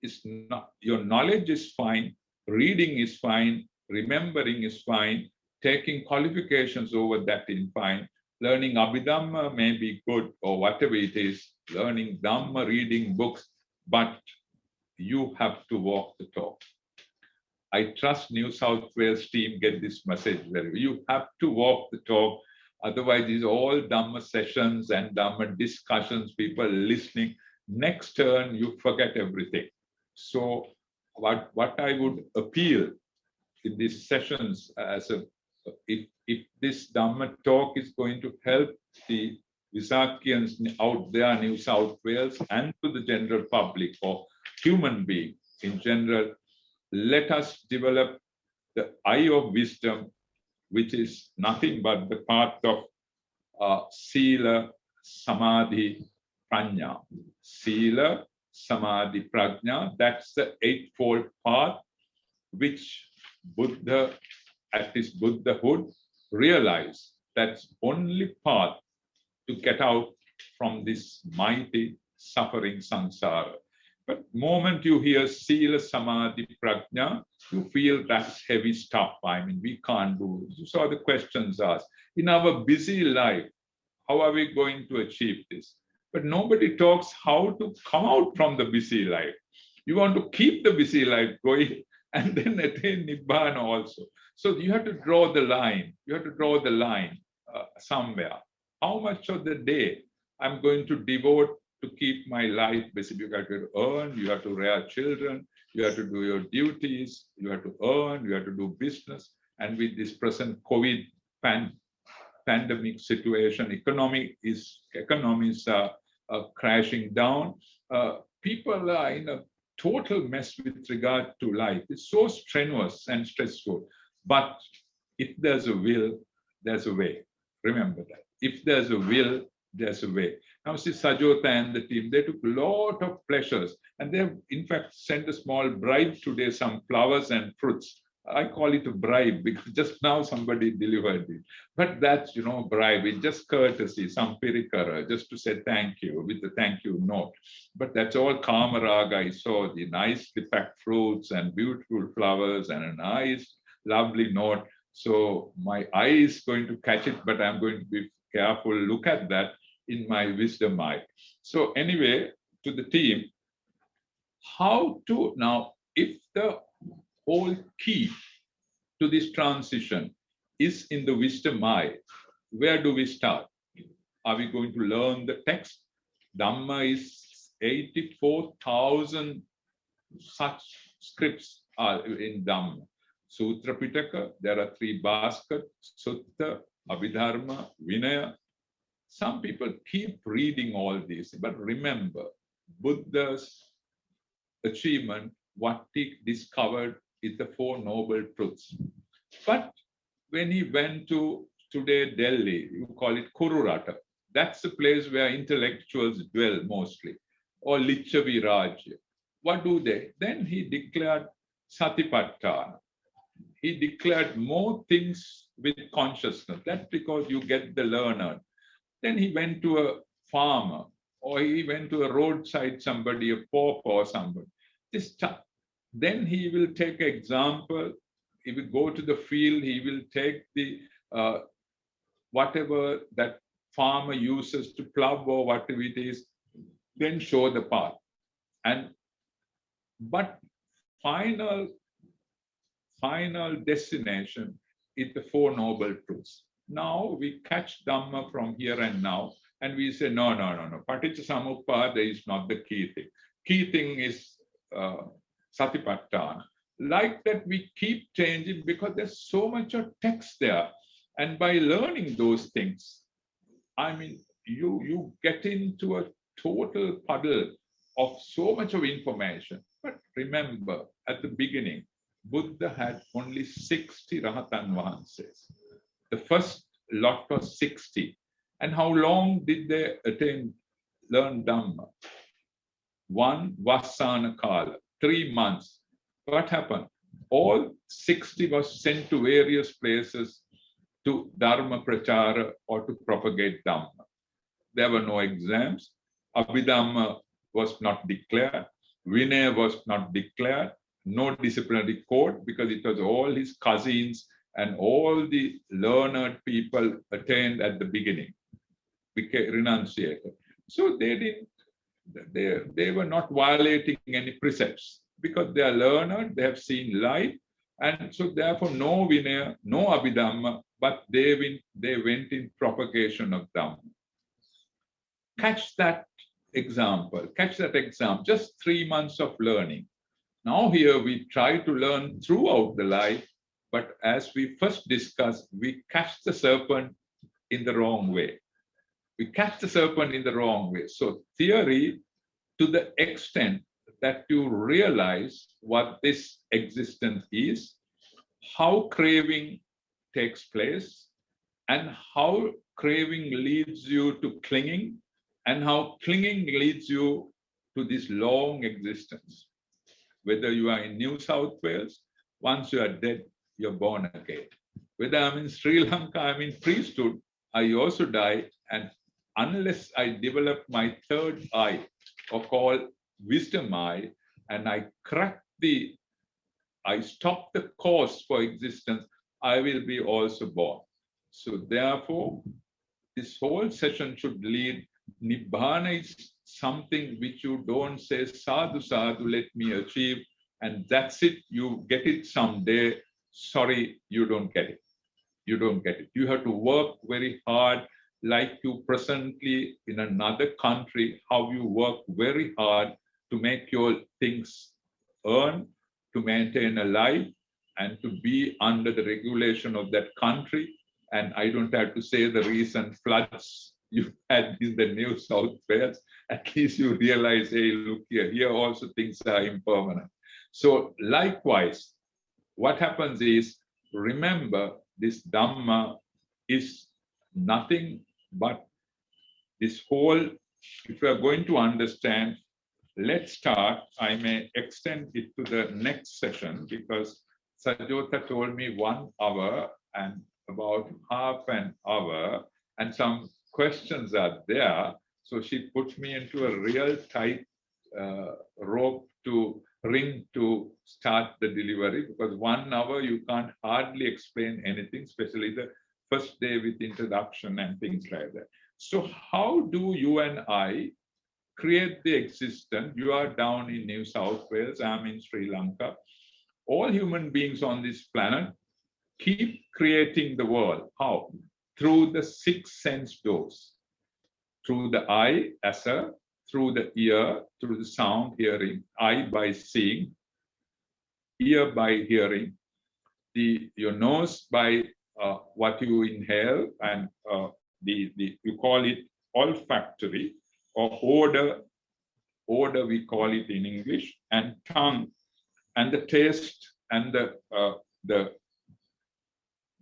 is not, your knowledge is fine, reading is fine, remembering is fine, taking qualifications over that is fine, learning Abhidhamma may be good or whatever it is, learning Dhamma, reading books, but you have to walk the talk. I trust New South Wales team get this message very well. You have to walk the talk. Otherwise, these all Dhamma sessions and Dhamma discussions, people listening. Next turn, you forget everything. So what I would appeal in these sessions as a, if this Dhamma talk is going to help the Visakhians out there, New South Wales, and to the general public or human being in general, let us develop the eye of wisdom, which is nothing but the path of Sila, Samadhi, Prajna. Sila, Samadhi, Prajna, that's the eightfold path which Buddha, at his Buddhahood, realized that's only path to get out from this mighty suffering samsara. But moment you hear Sila, Samadhi, Prajna, you feel that's heavy stuff. I mean, we can't do it. You saw the questions asked. In our busy life, how are we going to achieve this? But nobody talks how to come out from the busy life. You want to keep the busy life going and then attain Nibbana also. So you have to draw the line. You have to draw the line somewhere. How much of the day I'm going to devote to keep my life busy? You have to earn, you have to rear children, you have to do your duties, you have to earn, you have to do business. And with this present COVID pandemic situation, economies are crashing down. People are in a total mess with regard to life. It's so strenuous and stressful. But if there's a will, there's a way. Remember that. If there's a will, there's a way. Now, see, Sajota and the team, they took a lot of pleasures. And they've, in fact, sent a small bribe today, some flowers and fruits. I call it a bribe because just now somebody delivered it. But that's, bribe. It's just courtesy, some pirikara, just to say thank you with the thank you note. But that's all Kamaraga. I saw the nicely packed fruits and beautiful flowers and a nice, lovely note. So my eye is going to catch it, but I'm going to be careful, look at that in my wisdom eye. So anyway, to the team, how to now, if the whole key to this transition is in the wisdom eye, where do we start? Are we going to learn the text? Dhamma is 84,000 such scripts are in Dhamma. Sutra Pitaka, there are 3 Bhaskar, Sutta, Abhidharma, Vinaya. Some people keep reading all these, but remember, Buddha's achievement, what he discovered is the 4 noble truths. But when he went to today Delhi, you call it Kururata, that's the place where intellectuals dwell mostly, or Lichavi Rajya. What do they? Then he declared Satipatthana. He declared more things with consciousness. That's because you get the learner. Then he went to a farmer, or he went to a roadside somebody, a pauper or somebody. Then he will take an example. He will go to the field. He will take the whatever that farmer uses to plow or whatever it is, then show the path. But final destination is the 4 noble truths. Now we catch Dhamma from here and now, and we say, no. Paticca Samuppada is not the key thing. key thing is Satipatthana. Like that, we keep changing because there's so much of text there. And by learning those things, I mean, you get into a total puddle of so much of information. But remember, at the beginning, Buddha had only 60 Rahatan Vahanses. The first lot was 60. And how long did they learn Dhamma? One Vassana Kala, 3 months. What happened? All 60 was sent to various places to Dharma Prachara or to propagate Dhamma. There were no exams. Abhidhamma was not declared. Vinaya was not declared. No disciplinary code, because it was all his cousins and all the learned people attained at the beginning, became renunciated. So they were not violating any precepts because they are learned, they have seen life, and so therefore no Vinaya, no Abhidhamma, but they went in propagation of Dhamma. Catch that example, just 3 months of learning. Now here we try to learn throughout the life, but as we first discussed, we catch the serpent in the wrong way. So theory, to the extent that you realize what this existence is, how craving takes place, and how craving leads you to clinging, and how clinging leads you to this long existence. Whether you are in New South Wales, once you are dead, you're born again. Whether I'm in Sri Lanka, I'm in priesthood, I also die, and unless I develop my third eye, or called wisdom eye, and I stop the cause for existence, I will be also born. So therefore, this whole session should lead. Nibbana is something which you don't say, sadhu, sadhu, let me achieve, and that's it, you get it someday. Sorry, you don't get it. You have to work very hard, like you presently in another country, how you work very hard to make your things earn, to maintain a life, and to be under the regulation of that country. And I don't have to say the recent floods you had in the New South Wales. At least you realize, hey, look here also things are impermanent. So likewise, what happens is, remember, this Dhamma is nothing but this whole, if you are going to understand, let's start. I may extend it to the next session because Sajjota told me 1 hour and about half an hour, and some questions are there. So she put me into a real tight ring to start the delivery, because 1 hour you can't hardly explain anything, especially the first day with introduction and things like that. So how do you and I create the existence? You are down in New South Wales, I'm in Sri Lanka. All human beings on this planet keep creating the world. How? Through the 6 sense doors. Through the eye, through the ear, through the sound, hearing, eye by seeing, ear by hearing, your nose by what you inhale, and you call it olfactory, or odor we call it in English, and tongue, and the taste, and the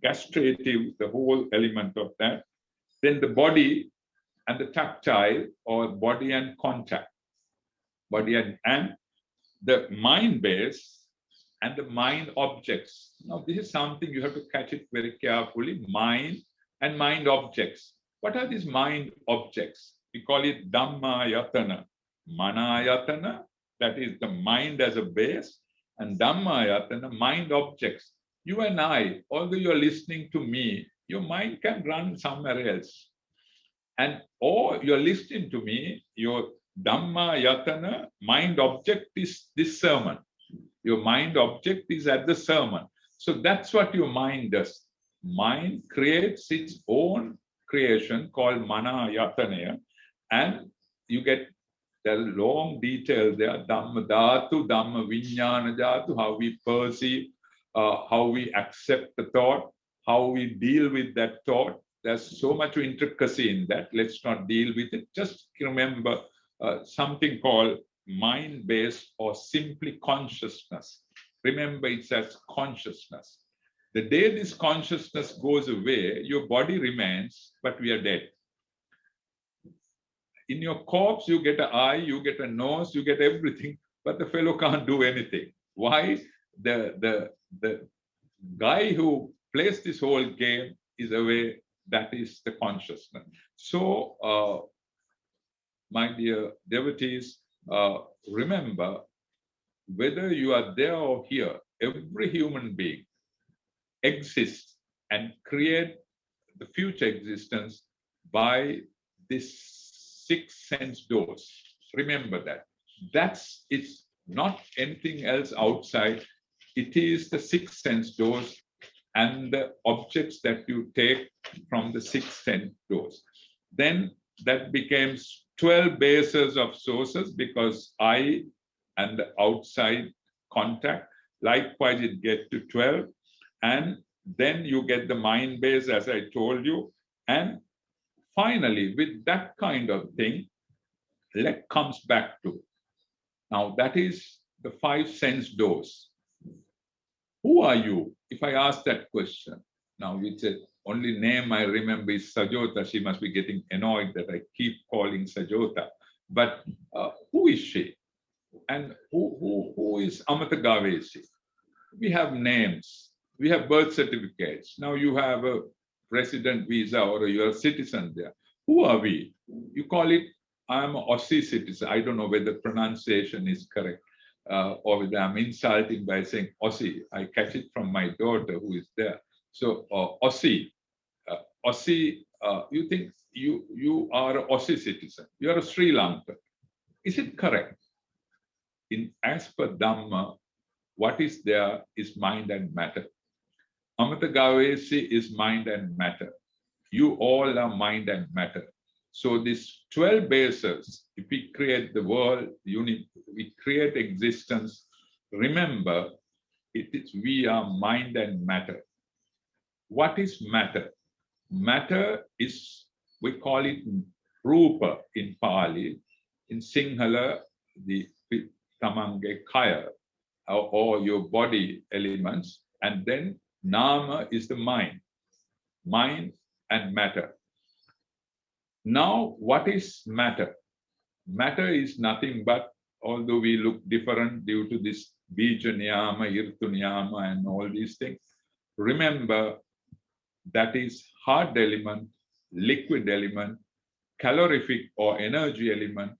gastrative, the whole element of that. Then the body and the tactile, or body and contact, body and the mind base and the mind objects. Now this is something you have to catch it very carefully. Mind and mind objects. What are these mind objects? We call it Dhammayatana. Manayatana, that is the mind as a base, and Dhammayatana, mind objects. You and I, although you're listening to me, your mind can run somewhere else. Or you're listening to me, your Dhamma Yatana mind object is this sermon. Your mind object is at the sermon. So that's what your mind does. Mind creates its own creation called Mana Yatanaya, and you get There's long detail there. Dhamma dhatu, Dhamma vijnana dhatu, how we perceive, how we accept the thought, how we deal with that thought. There's so much intricacy in that. Let's not deal with it. Just remember something called mind-based or simply consciousness. Remember, it's as consciousness. The day this consciousness goes away, your body remains, but we are dead. In your corpse, you get an eye, you get a nose, you get everything, but the fellow can't do anything. Why? The guy who plays this whole game is away. That is the consciousness. So, my dear devotees, remember, whether you are there or here, every human being exists and create the future existence by this six sense doors. Remember that. It's not anything else outside. It is the six sense doors and the objects that you take from the six sense doors. Then that becomes 12 bases of sources because I and the outside contact. Likewise, it gets to 12. And then you get the mind base, as I told you. And finally, with that kind of thing, let comes back to. Now, that is the five sense doors. Who are you? If I ask that question, now which only name I remember is Sajota. She must be getting annoyed that I keep calling Sajota. But who is she? And who is Amathagaveshi? We have names. We have birth certificates. Now you have a resident visa or you're a citizen there. Who are we? You call it, I'm an Aussie citizen. I don't know whether pronunciation is correct or whether I'm insulting by saying Aussie. I catch it from my daughter who is there. So Aussie, you think you are an Aussie citizen. You are a Sri Lankan. Is it correct? As per Dhamma, what is there is mind and matter. Amathagaveshi is mind and matter. You all are mind and matter. So these 12 bases, if we create the world, we create existence, remember, we are mind and matter. What is matter? Matter is, we call it Rupa in Pali. In Sinhala, the Tamange Kaya, or your body elements, and then Nama is the mind and matter. Now, what is matter? Matter is nothing but, although we look different due to this Bija Niyama, Irtu Niyama, and all these things, remember that is hard element, liquid element, calorific or energy element,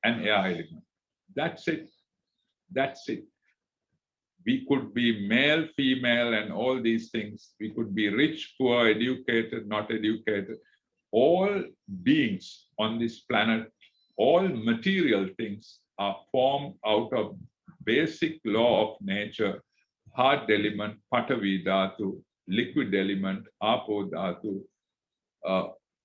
and air element. That's it. That's it. We could be male, female, and all these things. We could be rich, poor, educated, not educated. All beings on this planet, all material things are formed out of basic law of nature, hard element, Patavi Dhatu, liquid element, Apo Dhatu,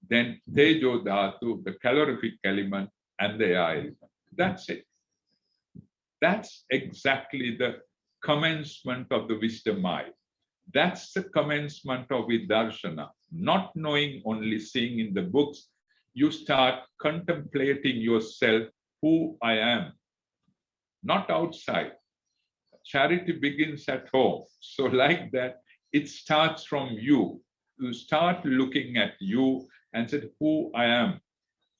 then Tejo Dhatu, the calorific element, and the air element. That's it. That's exactly the commencement of the wisdom eye. That's the commencement of Vidarshana. Not knowing, only seeing in the books, you start contemplating yourself, who I am, not outside. Charity begins at home. So like that, it starts from you. You start looking at you and say, who I am,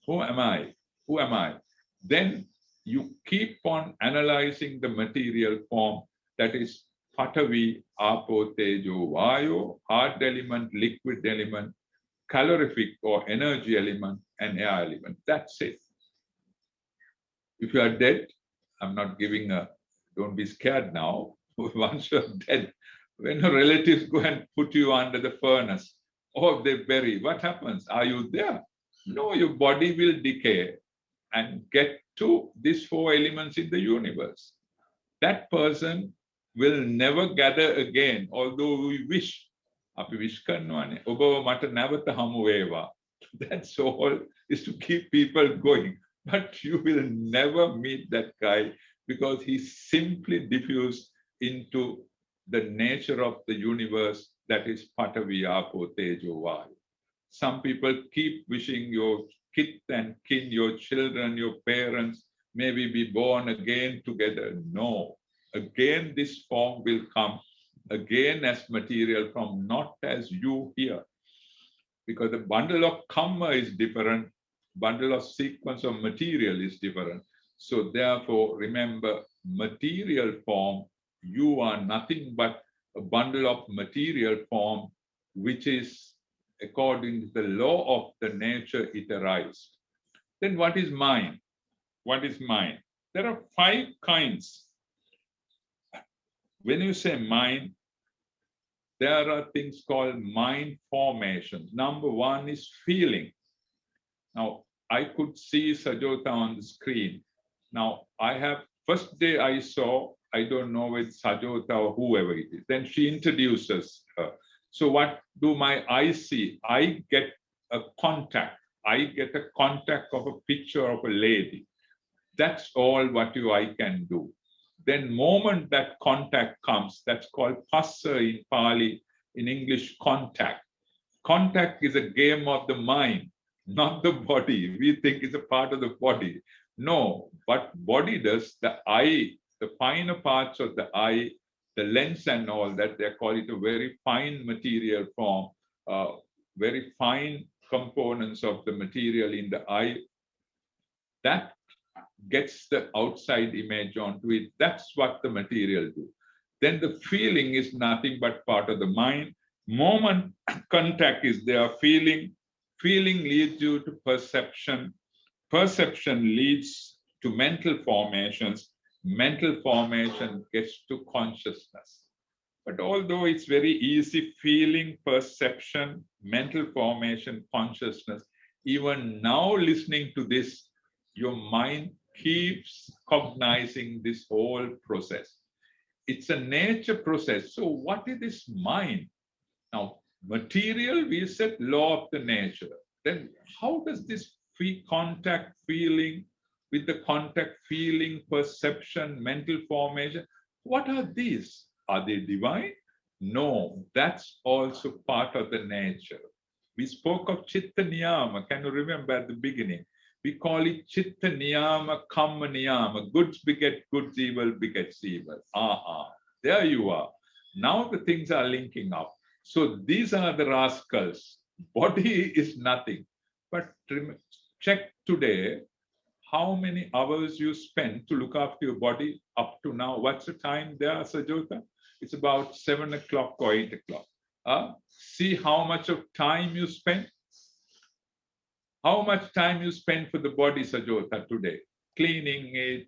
who am I, who am I? Then you keep on analyzing the material form, that is Patavi, Apo, Tejo, Vayu, hard element, liquid element, calorific or energy element, and air element. That's it. If you are dead, I'm not giving don't be scared now. Once you're dead, when your relatives go and put you under the furnace, or they bury, what happens? Are you there? No, your body will decay and get to these four elements in the universe. That person will never gather again, although we wish. That's all, is to keep people going. but you will never meet that guy because he's simply diffused into the nature of the universe that is Pataviyapo Tejo Vayu. Some people keep wishing your kith and kin, your children, your parents, maybe be born again together. No. Again, this form will come again as material form, not as you here. Because the bundle of karma is different, bundle of sequence of material is different. So therefore, remember, material form, you are nothing but a bundle of material form, which is according to the law of the nature it arises. Then what is mind? What is mind? There are 5 kinds. When you say mind, there are things called mind formations. Number 1 is feeling. Now, I could see Sajota on the screen. Now, first day I saw, I don't know with Sajota or whoever it is. Then she introduces her. So what do my eyes see? I get a contact. I get a contact of a picture of a lady. That's all what your eye can do. Then moment that contact comes, that's called passa in Pali, in English, contact. Contact is a game of the mind, not the body. We think it's a part of the body. No, but body does, the eye, the finer parts of the eye, the lens and all that, they call it a very fine material form, very fine components of the material in the eye. That gets the outside image onto it. That's what the material do. Then the feeling is nothing but part of the mind. Moment contact is there, feeling. Feeling leads you to perception. Perception leads to mental formations. Mental formation gets to consciousness. But although it's very easy, feeling, perception, mental formation, consciousness, even now listening to this, your mind keeps cognizing this whole process. It's a nature process. So what is this mind? Now, material, we said law of the nature. Then how does this contact feeling with the contact feeling, perception, mental formation, what are these? Are they divine? No, that's also part of the nature. We spoke of Chitta Niyama. Can you remember at the beginning? We call it Chitta Niyama, Kamma Niyama. Goods beget goods, evil begets evil. There you are. Now the things are linking up. So these are the rascals. Body is nothing. But check today how many hours you spend to look after your body up to now. What's the time there, Sajota? It's about 7 o'clock or 8 o'clock. See how much of time you spend. How much time you spend for the body, Sajota, today? Cleaning it,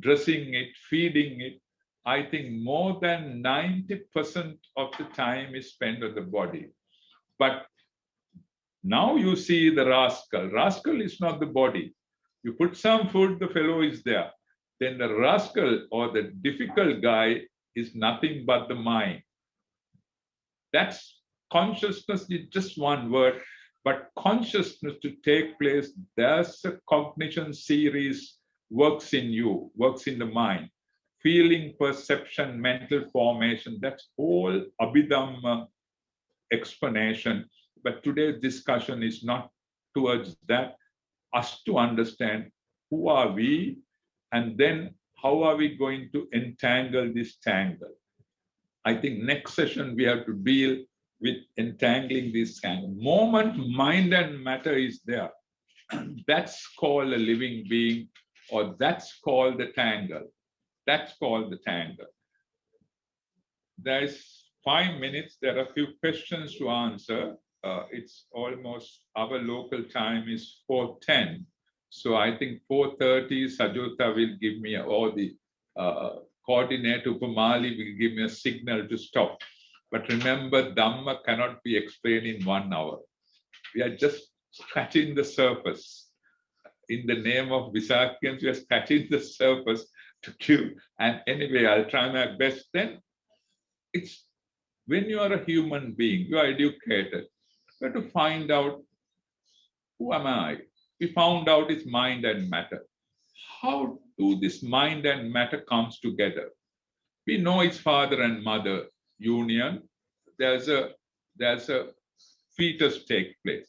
dressing it, feeding it. I think more than 90% of the time is spent on the body. But now you see the rascal. Rascal is not the body. You put some food, the fellow is there. Then the rascal or the difficult guy is nothing but the mind. That's consciousness is just one word, but consciousness to take place, there's a cognition series works in you, works in the mind. Feeling, perception, mental formation, that's all Abhidhamma explanation. But today's discussion is not towards that, us to understand who are we, and then how are we going to entangle this tangle. I think next session we have to deal with entangling this tangle. Moment mind and matter is there. That's called a living being, or that's called the tangle. That's called the tangle. There's 5 minutes. There are a few questions to answer. It's almost, our local time is 4:10. So I think 4:30, Sajota will give me, or the coordinator Upamali will give me a signal to stop. But remember, Dhamma cannot be explained in 1 hour. We are just scratching the surface. In the name of Visakhians, we are scratching the surface to give. And anyway, I'll try my best. Then it's when you are a human being, you are educated, you have to find out, who am I? we found out is mind and matter. How do this mind and matter comes together? We know it's father and mother union. There's a fetus take place.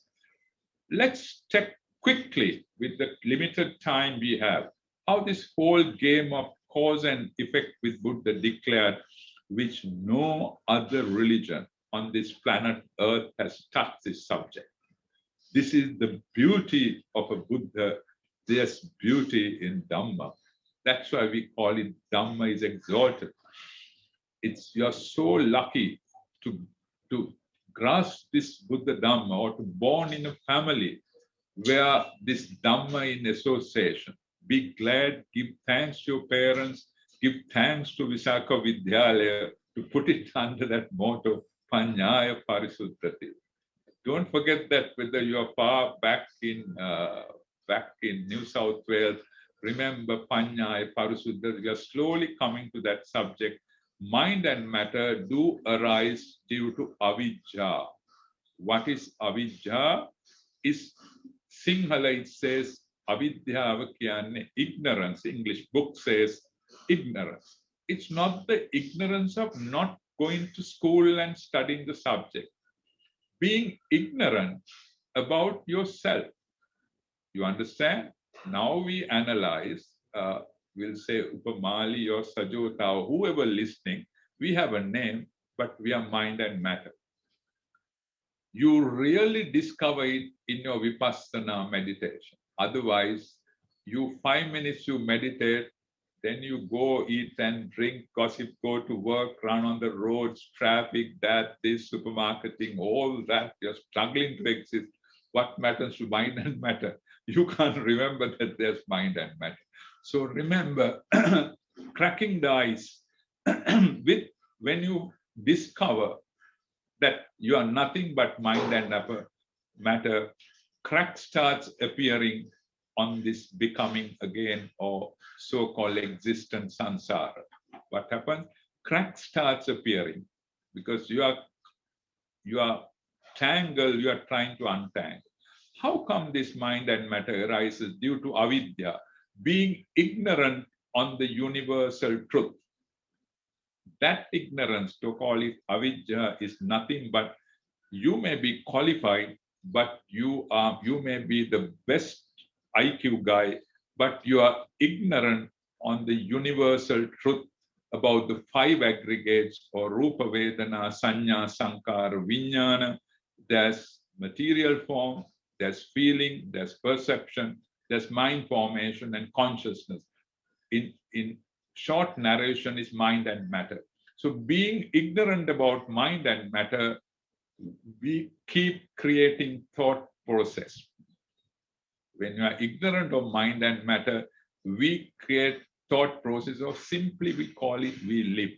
Let's check quickly with the limited time we have how this whole game of cause and effect with Buddha declared, which no other religion on this planet Earth has touched this subject. This is the beauty of a Buddha. There's beauty in Dhamma. That's why we call it Dhamma is exalted. You're so lucky to grasp this Buddha Dhamma or to born in a family where this Dhamma in association. Be glad, give thanks to your parents, give thanks to Visakhians to put it under that motto, Panyaya Parisuddhati. Don't forget that whether you are far back in New South Wales, remember Panyaya Parisuddhati. We are slowly coming to that subject. Mind and matter do arise due to avijja. What is avijja? Is Sinhala it says avidyava kyanne ignorance. English book says ignorance. It's not the ignorance of not going to school and studying the subject. Being ignorant about yourself. You understand? Now we analyze, we'll say Upamali or Sajota or whoever listening, we have a name, but we are mind and matter. You really discover it in your Vipassana meditation. Otherwise, 5 minutes you meditate, then you go eat and drink, gossip, go to work, run on the roads, traffic, this, supermarketing, all that. You're struggling to exist. What matters to mind and matter? You can't remember that there's mind and matter. So remember, cracking the ice when you discover that you are nothing but mind and matter, crack starts appearing on this becoming again or so-called existence samsara. What happens? Crack starts appearing because you are tangled, you are trying to untangle. How come this mind and matter arises? Due to avidya, being ignorant on the universal truth. That ignorance, to call it avidya, is nothing but you may be qualified, but you may be the best IQ guy, but you are ignorant on the universal truth about the 5 aggregates or Rupa, Vedana, Sanya, Sankara, Vijnana. There's material form, there's feeling, there's perception, there's mind formation and consciousness. In short narration is mind and matter. So being ignorant about mind and matter, we keep creating thought process. When you are ignorant of mind and matter, we create thought process, or simply we call it we live.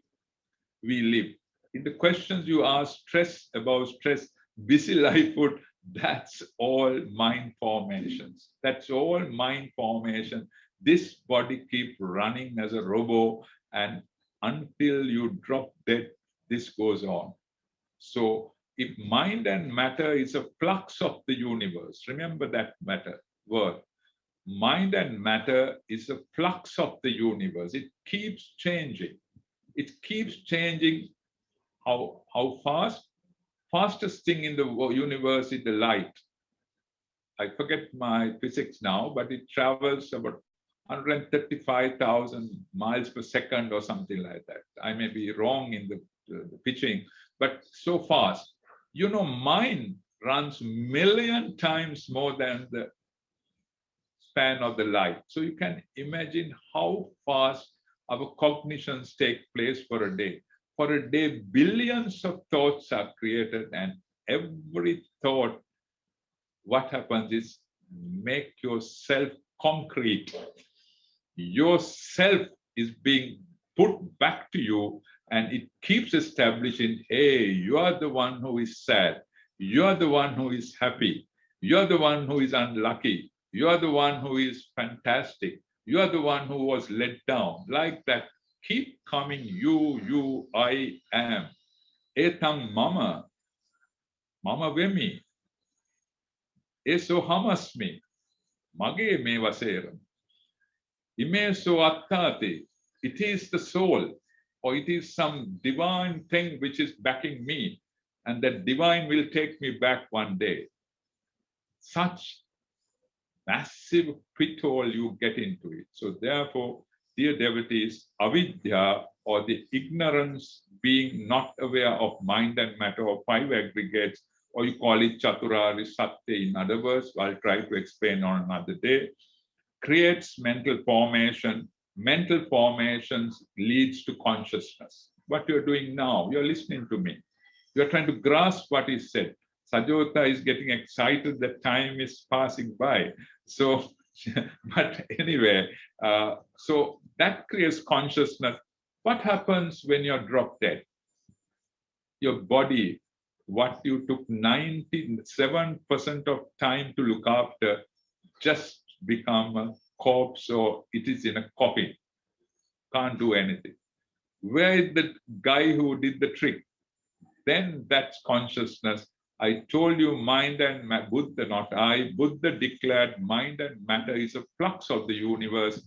We live. In the questions you ask, stress about stress, busy lifehood, that's all mind formations. That's all mind formation. This body keeps running as a robot, and until you drop dead, this goes on. So if mind and matter is a flux of the universe, remember that word. Mind and matter is a flux of the universe. It keeps changing. It keeps changing. How fast? Fastest thing in the universe is the light. I forget my physics now, but it travels about 135,000 miles per second or something like that. I may be wrong in the pitching, but so fast. You know, mind runs 1,000,000 times more than the span of the light. So you can imagine how fast our cognitions take place for a day. For a day, billions of thoughts are created, and every thought, what happens is make yourself concrete. Yourself is being put back to you, and it keeps establishing, hey, you are the one who is sad. You are the one who is happy. You are the one who is unlucky. You are the one who is fantastic. You are the one who was let down. Like that. Keep coming, you, I am. Etam mama, mama vemi. Eso hamasmi. Mage me vaseram. Ime so attati. It is the soul, or it is some divine thing which is backing me, and that divine will take me back one day. Such massive pitfall you get into it. So therefore, dear devotees, avidya, or the ignorance, being not aware of mind and matter, or five aggregates, or you call it chaturari satya in other words, I'll try to explain on another day, creates mental formation. Mental formations leads to consciousness. What you're doing now, you're listening to me. You're trying to grasp what is said. Sajota is getting excited that time is passing by. So, but anyway, so that creates consciousness. What happens when you're drop dead? Your body, what you took 97% of time to look after, just become a corpse, or it is in a coffin. Can't do anything. Where is the guy who did the trick? Then that's consciousness. I told you mind and Buddha, not I. Buddha declared mind and matter is a flux of the universe.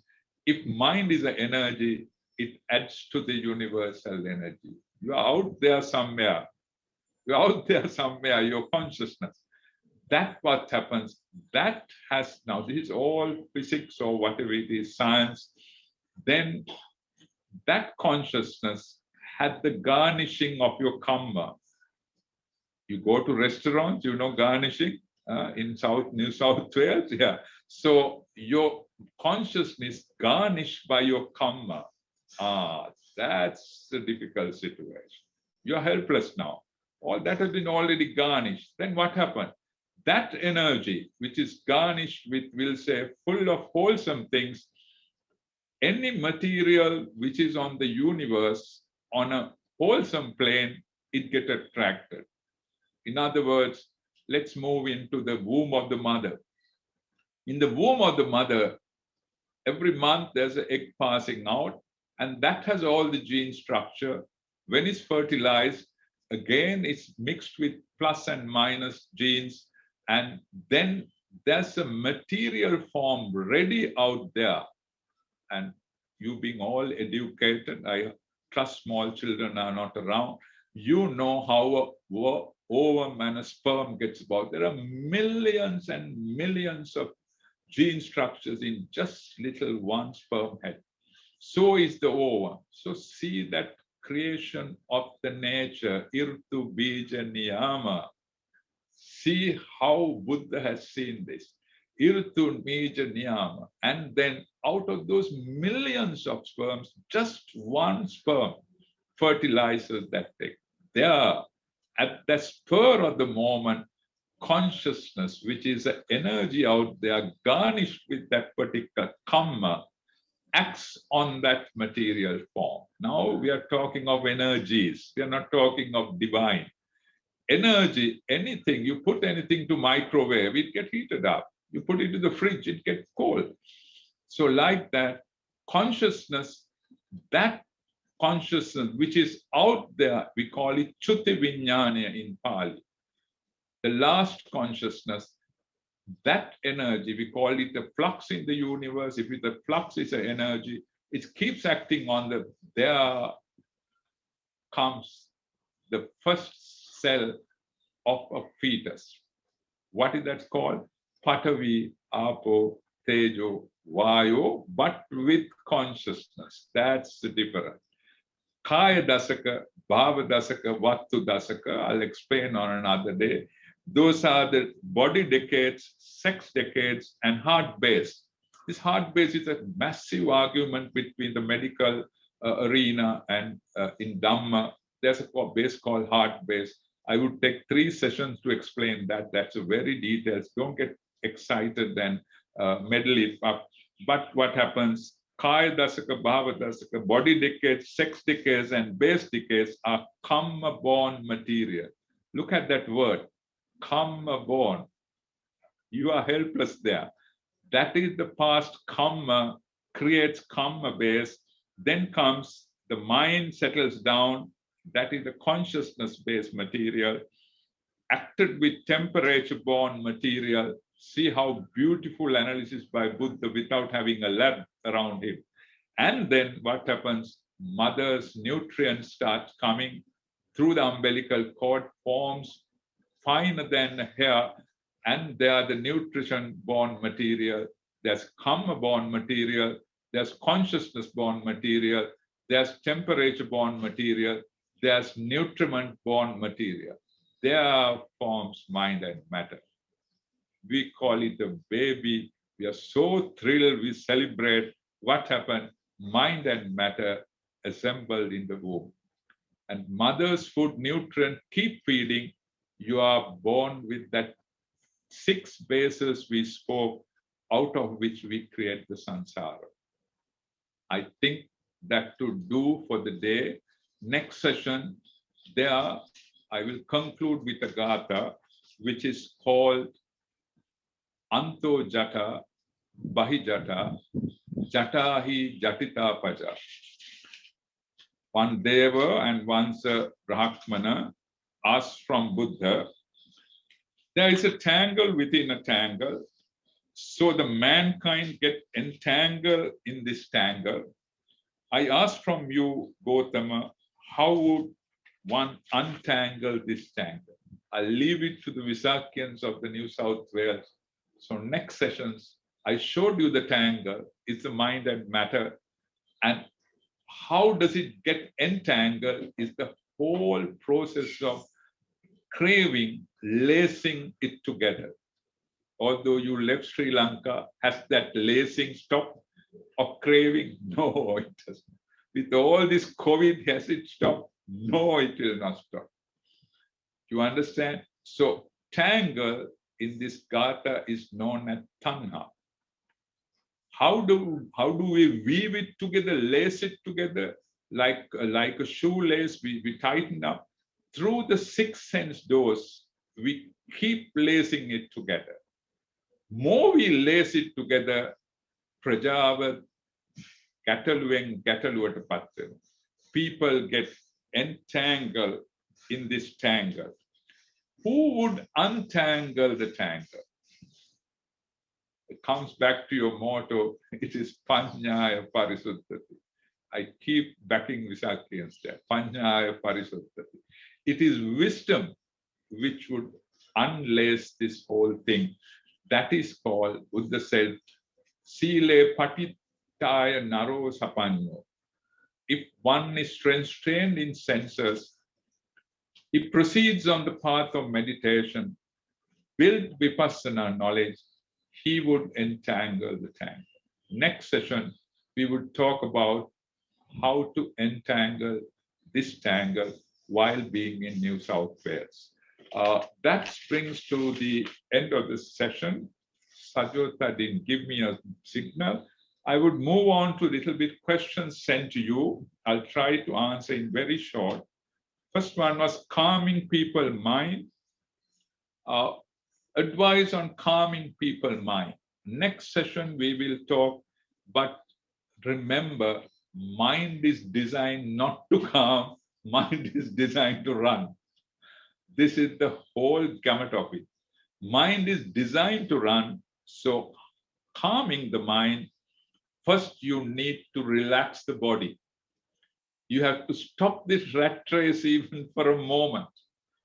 If mind is an energy, it adds to the universal energy. You are out there somewhere. You're out there somewhere, your consciousness. That's what happens. That has, now this is all physics or whatever it is, science. Then that consciousness had the garnishing of your karma. You go to restaurants, you know garnishing in New South Wales. Yeah. So your consciousness garnished by your karma. That's a difficult situation. You're helpless now. All that has been already garnished. Then what happened? That energy, which is garnished with, we'll say, full of wholesome things, any material which is on the universe on a wholesome plane, it gets attracted. In other words, let's move into the womb of the mother. In the womb of the mother, every month there's an egg passing out, and that has all the gene structure. When it's fertilized, again, it's mixed with plus and minus genes, and then there's a material form ready out there. And you being all educated, I trust small children are not around, you know how a ovum and a sperm gets about. There are millions and millions of gene structures in just little one sperm head. So is the ovum. So see that creation of the nature, irtu bija niyama. See how Buddha has seen this. Irtu bija niyama. And then out of those millions of sperms, just one sperm fertilizes that thing. There, at the spur of the moment, consciousness, which is an energy out there garnished with that particular karma, acts on that material form. Now we are talking of energies. We are not talking of divine. Energy, anything, you put anything to microwave, it gets heated up. You put it to the fridge, it gets cold. So like that, consciousness, that consciousness which is out there, we call it Chuti Vinyana in Pali. The last consciousness, that energy, we call it the flux in the universe. If the flux is an energy, it keeps acting on the, there comes the first cell of a fetus. What is that called? Patavi, Apo, Tejo, Vayo, but with consciousness. That's the difference. Kaya dasaka, bhava dasaka, vattu dasaka, I'll explain on another day. Those are the body decades, sex decades, and heart base. This heart base is a massive argument between the medical arena and in Dhamma. There's a base called heart base. I would take 3 sessions to explain that. That's a very detailed. Don't get excited and meddle it up. But what happens? Kaya dasaka, bhava dasaka, body decades, sex decades, and base decades are karma-born material. Look at that word. Karma-born. You are helpless there. That is the past. Karma creates karma base. Then comes the mind settles down. That is the consciousness based material. Acted with temperature born material. See how beautiful analysis by Buddha without having a lab around him. And then what happens? Mother's nutrients start coming through the umbilical cord, forms finer than hair, and they are the nutrition-borne material. There's karma-borne material, there's consciousness-borne material, there's temperature-borne material, there's nutriment-borne material. There forms mind and matter. We call it a baby. We are so thrilled, we celebrate what happened. Mind and matter assembled in the womb. And mother's food nutrient keep feeding. You are born with that 6 bases we spoke, out of which we create the samsara. I think that to do for the day. Next session, there I will conclude with a gatha, which is called Anto Jata, Bahi Jata, Jatahi Jatita Paja. One Deva and once a Brahmana asked from Buddha, there is a tangle within a tangle, so the mankind get entangled in this tangle. I ask from you, Gautama, how would one untangle this tangle? I'll leave it to the Visakhians of the New South Wales. So next sessions, I showed you the tangle, it's the mind and matter, and how does it get entangled is the whole process of craving, lacing it together. Although you left Sri Lanka, has that lacing stopped of craving? No, it doesn't. With all this COVID, has it stopped? No, it will not stop. You understand? So tangle in this gatha is known as tanha. How do we weave it together, lace it together like a shoelace? We tighten up through the 6 sense doors. We keep lacing it together. More we lace it together, Prajavat Gataluwen Gataluwata Pattana. People get entangled in this tangle. Who would untangle the tangle? It comes back to your motto, it is Panyaya Parisuddhati. I keep backing Visakhians there. Panyaya Parisuddhati. It is wisdom which would unlace this whole thing. That is called, Buddha said, Sile Patitaya Naro Sapanyo. If one is constrained in senses, he proceeds on the path of meditation, build vipassana knowledge, he would entangle the tangle. Next session, we would talk about how to entangle this tangle while being in New South Wales. That brings to the end of the session. Sajota didn't give me a signal. I would move on to a little bit questions sent to you. I'll try to answer in very short. First one was calming people's mind. Advice on calming people's mind. Next session we will talk, but remember, mind is designed not to calm, mind is designed to run. This is the whole gamut of it. Mind is designed to run, so calming the mind, first you need to relax the body. You have to stop this rat race even for a moment.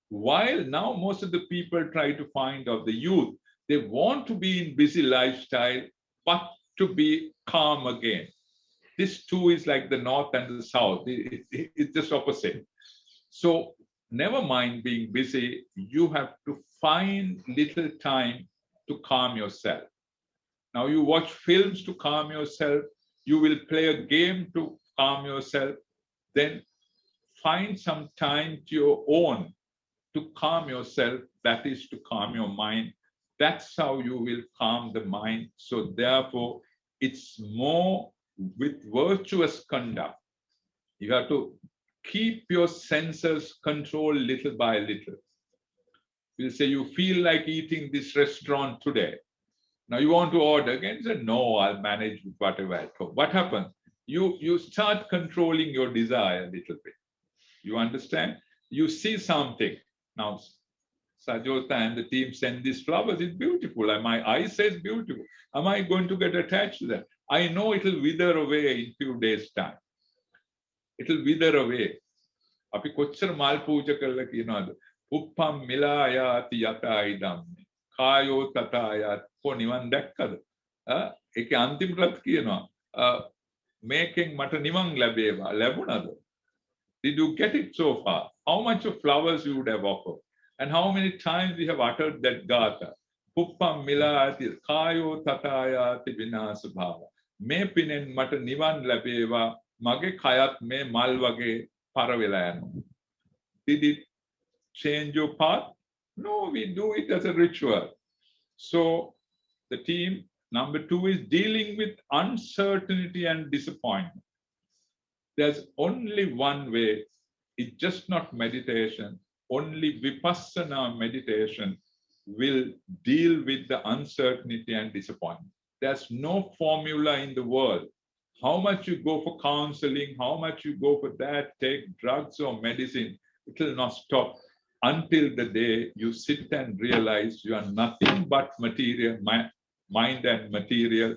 While now most of the people try to find out, the youth, they want to be in busy lifestyle, but to be calm again. This too is like the north and the south. It's just opposite. So never mind being busy, you have to find little time to calm yourself. Now you watch films to calm yourself, you will play a game to calm yourself, then find some time to your own to calm yourself, that is to calm your mind. That's how you will calm the mind. So therefore, it's more with virtuous conduct. You have to keep your senses controlled little by little. You'll say, you feel like eating this restaurant today. Now you want to order again, say, no, I'll manage with whatever I cook. What happens? You start controlling your desire a little bit. You understand? You see something. Now, Sajota and the team send these flowers. It's beautiful. And my eye says beautiful. Am I going to get attached to that? I know it will wither away in few days' time. It will wither away. අපි කොච්චර මල් පූජා කරලා කියනවාද? උප්පම් මිලායාති යතා ඉදම්මේ. කායෝ තථායත් කො නිවන් දැක්කද? ඒකේ අන්තිමටත් කියනවා මේකෙන් මට නිවන් ලැබේවා. ලැබුණාද? Did you get it so far? How much of flowers you would have offered? And how many times we have uttered that gatha? Puppam milati kayo tatayati vinasabhava. Me pinen mata nivan labeva mage kayat me mal wage paravela yanu. Did it change your path? No, we do it as a ritual. So the team number 2 is dealing with uncertainty and disappointment. There's only one way. It's just not meditation. Only vipassana meditation will deal with the uncertainty and disappointment. There's no formula in the world. How much you go for counseling, how much you go for that, take drugs or medicine, it will not stop until the day you sit and realize you are nothing but material, mind and material.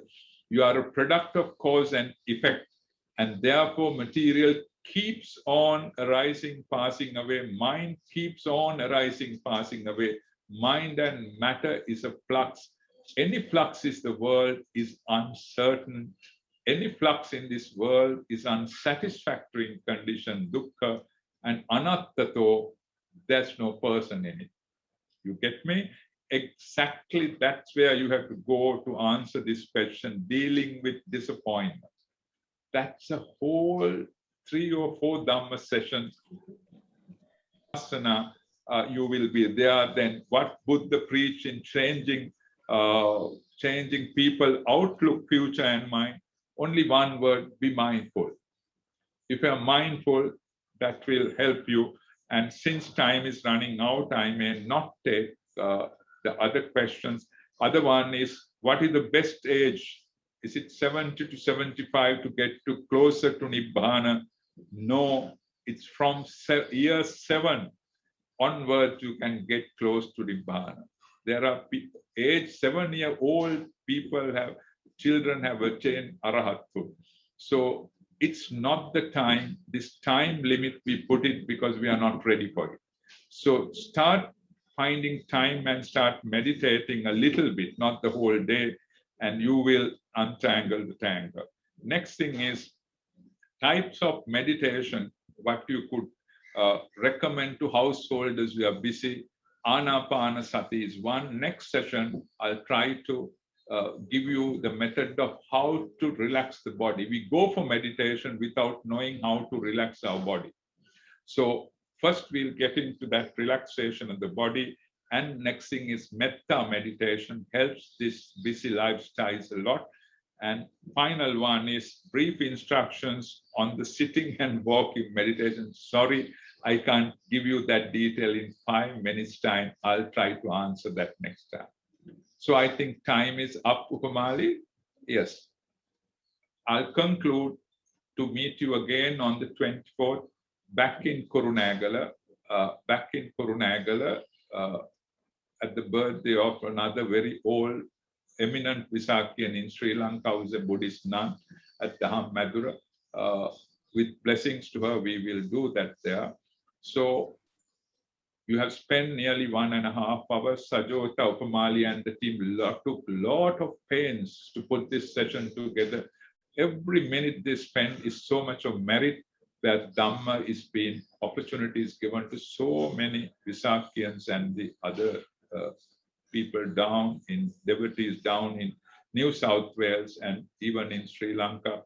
You are a product of cause and effect. And therefore, material keeps on arising, passing away. Mind keeps on arising, passing away. Mind and matter is a flux. Any flux is the world is uncertain. Any flux in this world is unsatisfactory in condition, dukkha, and anattato, there's no person in it. You get me? Exactly that's where you have to go to answer this question, dealing with disappointment. That's a whole 3 or 4 Dhamma sessions. You will be there. Then what Buddha preached in changing people outlook, future and mind. Only one word, be mindful. If you are mindful, that will help you. And since time is running out, I may not take the other questions. Other one is, what is the best age? Is it 70 to 75 to get to closer to Nibbana? No, it's from year 7 onwards you can get close to Nibbana. There are people, age 7-year-old people children have attained Arahathood. So it's not the time, this time limit we put it because we are not ready for it. So start finding time and start meditating a little bit, not the whole day, and you will untangle the tangle. Next thing is types of meditation, what you could recommend to householders who are busy. Anapanasati is one. Next session, I'll try to give you the method of how to relax the body. We go for meditation without knowing how to relax our body. So first we'll get into that relaxation of the body. And next thing is metta meditation, helps this busy lifestyles a lot. And final one is brief instructions on the sitting and walking meditation. Sorry, I can't give you that detail in 5 minutes time. I'll try to answer that next time. So I think time is up, Upamali. Yes. I'll conclude to meet you again on the 24th, back in Kurunagala, at the birthday of another very old, eminent Visakhian in Sri Lanka, who is a Buddhist nun at Dhamma. With blessings to her, we will do that there. So you have spent nearly 1.5 hours. Sajota, Upamali, and the team took a lot of pains to put this session together. Every minute they spend is so much of merit that Dhamma is being opportunities given to so many Visakhians and the other people down in devotees down in New South Wales and even in Sri Lanka.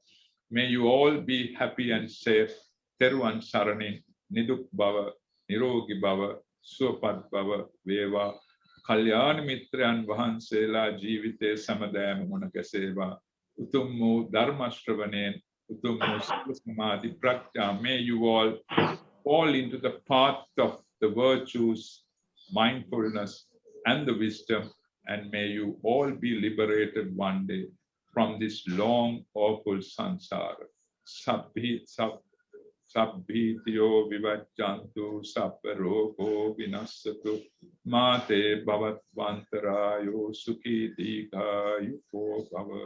May you all be happy and safe. Thero and Saranin, Niduk Bava, Nirogi Bava, Supat Bava, Veva, Kalyan Mitran Vahansela, Jivite Samadam Munakaseva, Utumu Dharmashtravanen, Utumu Samadhi Prakta. May you all fall into the path of the virtues, mindfulness, and the wisdom, and may you all be liberated one day from this long, awful sansara. Sabbhitiyo vivajjantu sabbaroko vinassatu mate bhavatvantarayo sukhi dikayuko bhava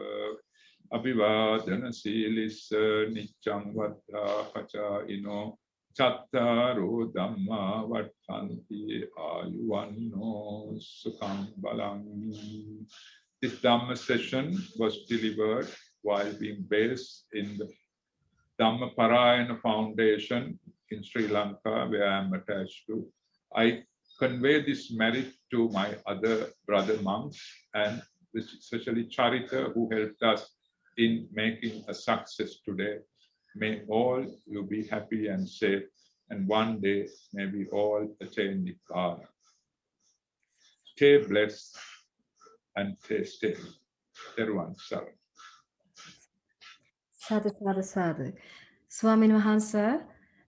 abhivadana silissa nityam vaddha hacha ino chattaro dhamma vatthanti ayuvanno sukham balang. This Dhamma session was delivered while being based in the Dhamma Parayana Foundation in Sri Lanka, where I am attached to. I convey this merit to my other brother monks and especially Charita, who helped us in making a success today. May all you be happy and safe, and one day may we all attain Nibbana. Stay blessed and stay stable. Everyone, sorry. Sadhu, sadhu, sadhu. Swamin Wahansa,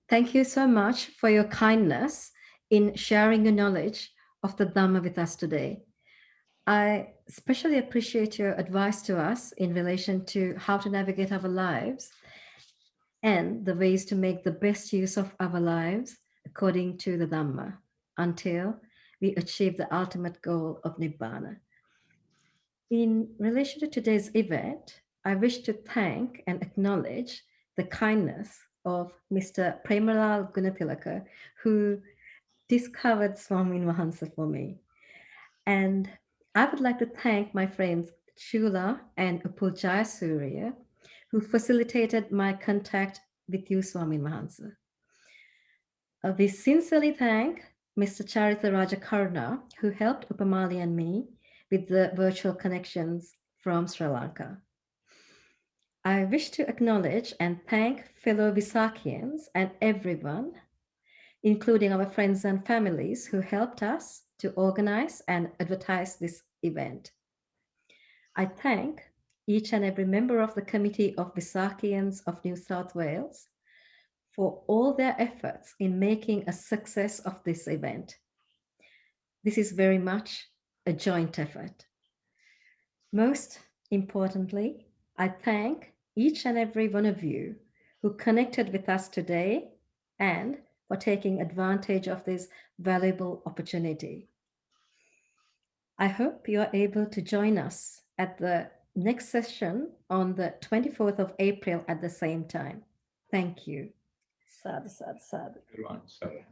thank you so much for your kindness in sharing your knowledge of the Dhamma with us today. I especially appreciate your advice to us in relation to how to navigate our lives and the ways to make the best use of our lives according to the Dhamma until we achieve the ultimate goal of Nibbana. In relation to today's event, I wish to thank and acknowledge the kindness of Mr. Premalal Gunatilaka, who discovered Swamin Wahansa for me. And I would like to thank my friends Chula and Upul Jayasuriya, who facilitated my contact with you, Swamin Wahansa. We sincerely thank Mr. Charitha Rajakarna, who helped Upamali and me with the virtual connections from Sri Lanka. I wish to acknowledge and thank fellow Visakhians and everyone, including our friends and families who helped us to organize and advertise this event. I thank each and every member of the Committee of Visakhians of New South Wales for all their efforts in making a success of this event. This is very much a joint effort. Most importantly, I thank each and every one of you who connected with us today and for taking advantage of this valuable opportunity. I hope you are able to join us at the next session on the 24th of April at the same time. Thank you. Sadhu, sadhu, sadhu. Everyone, sorry.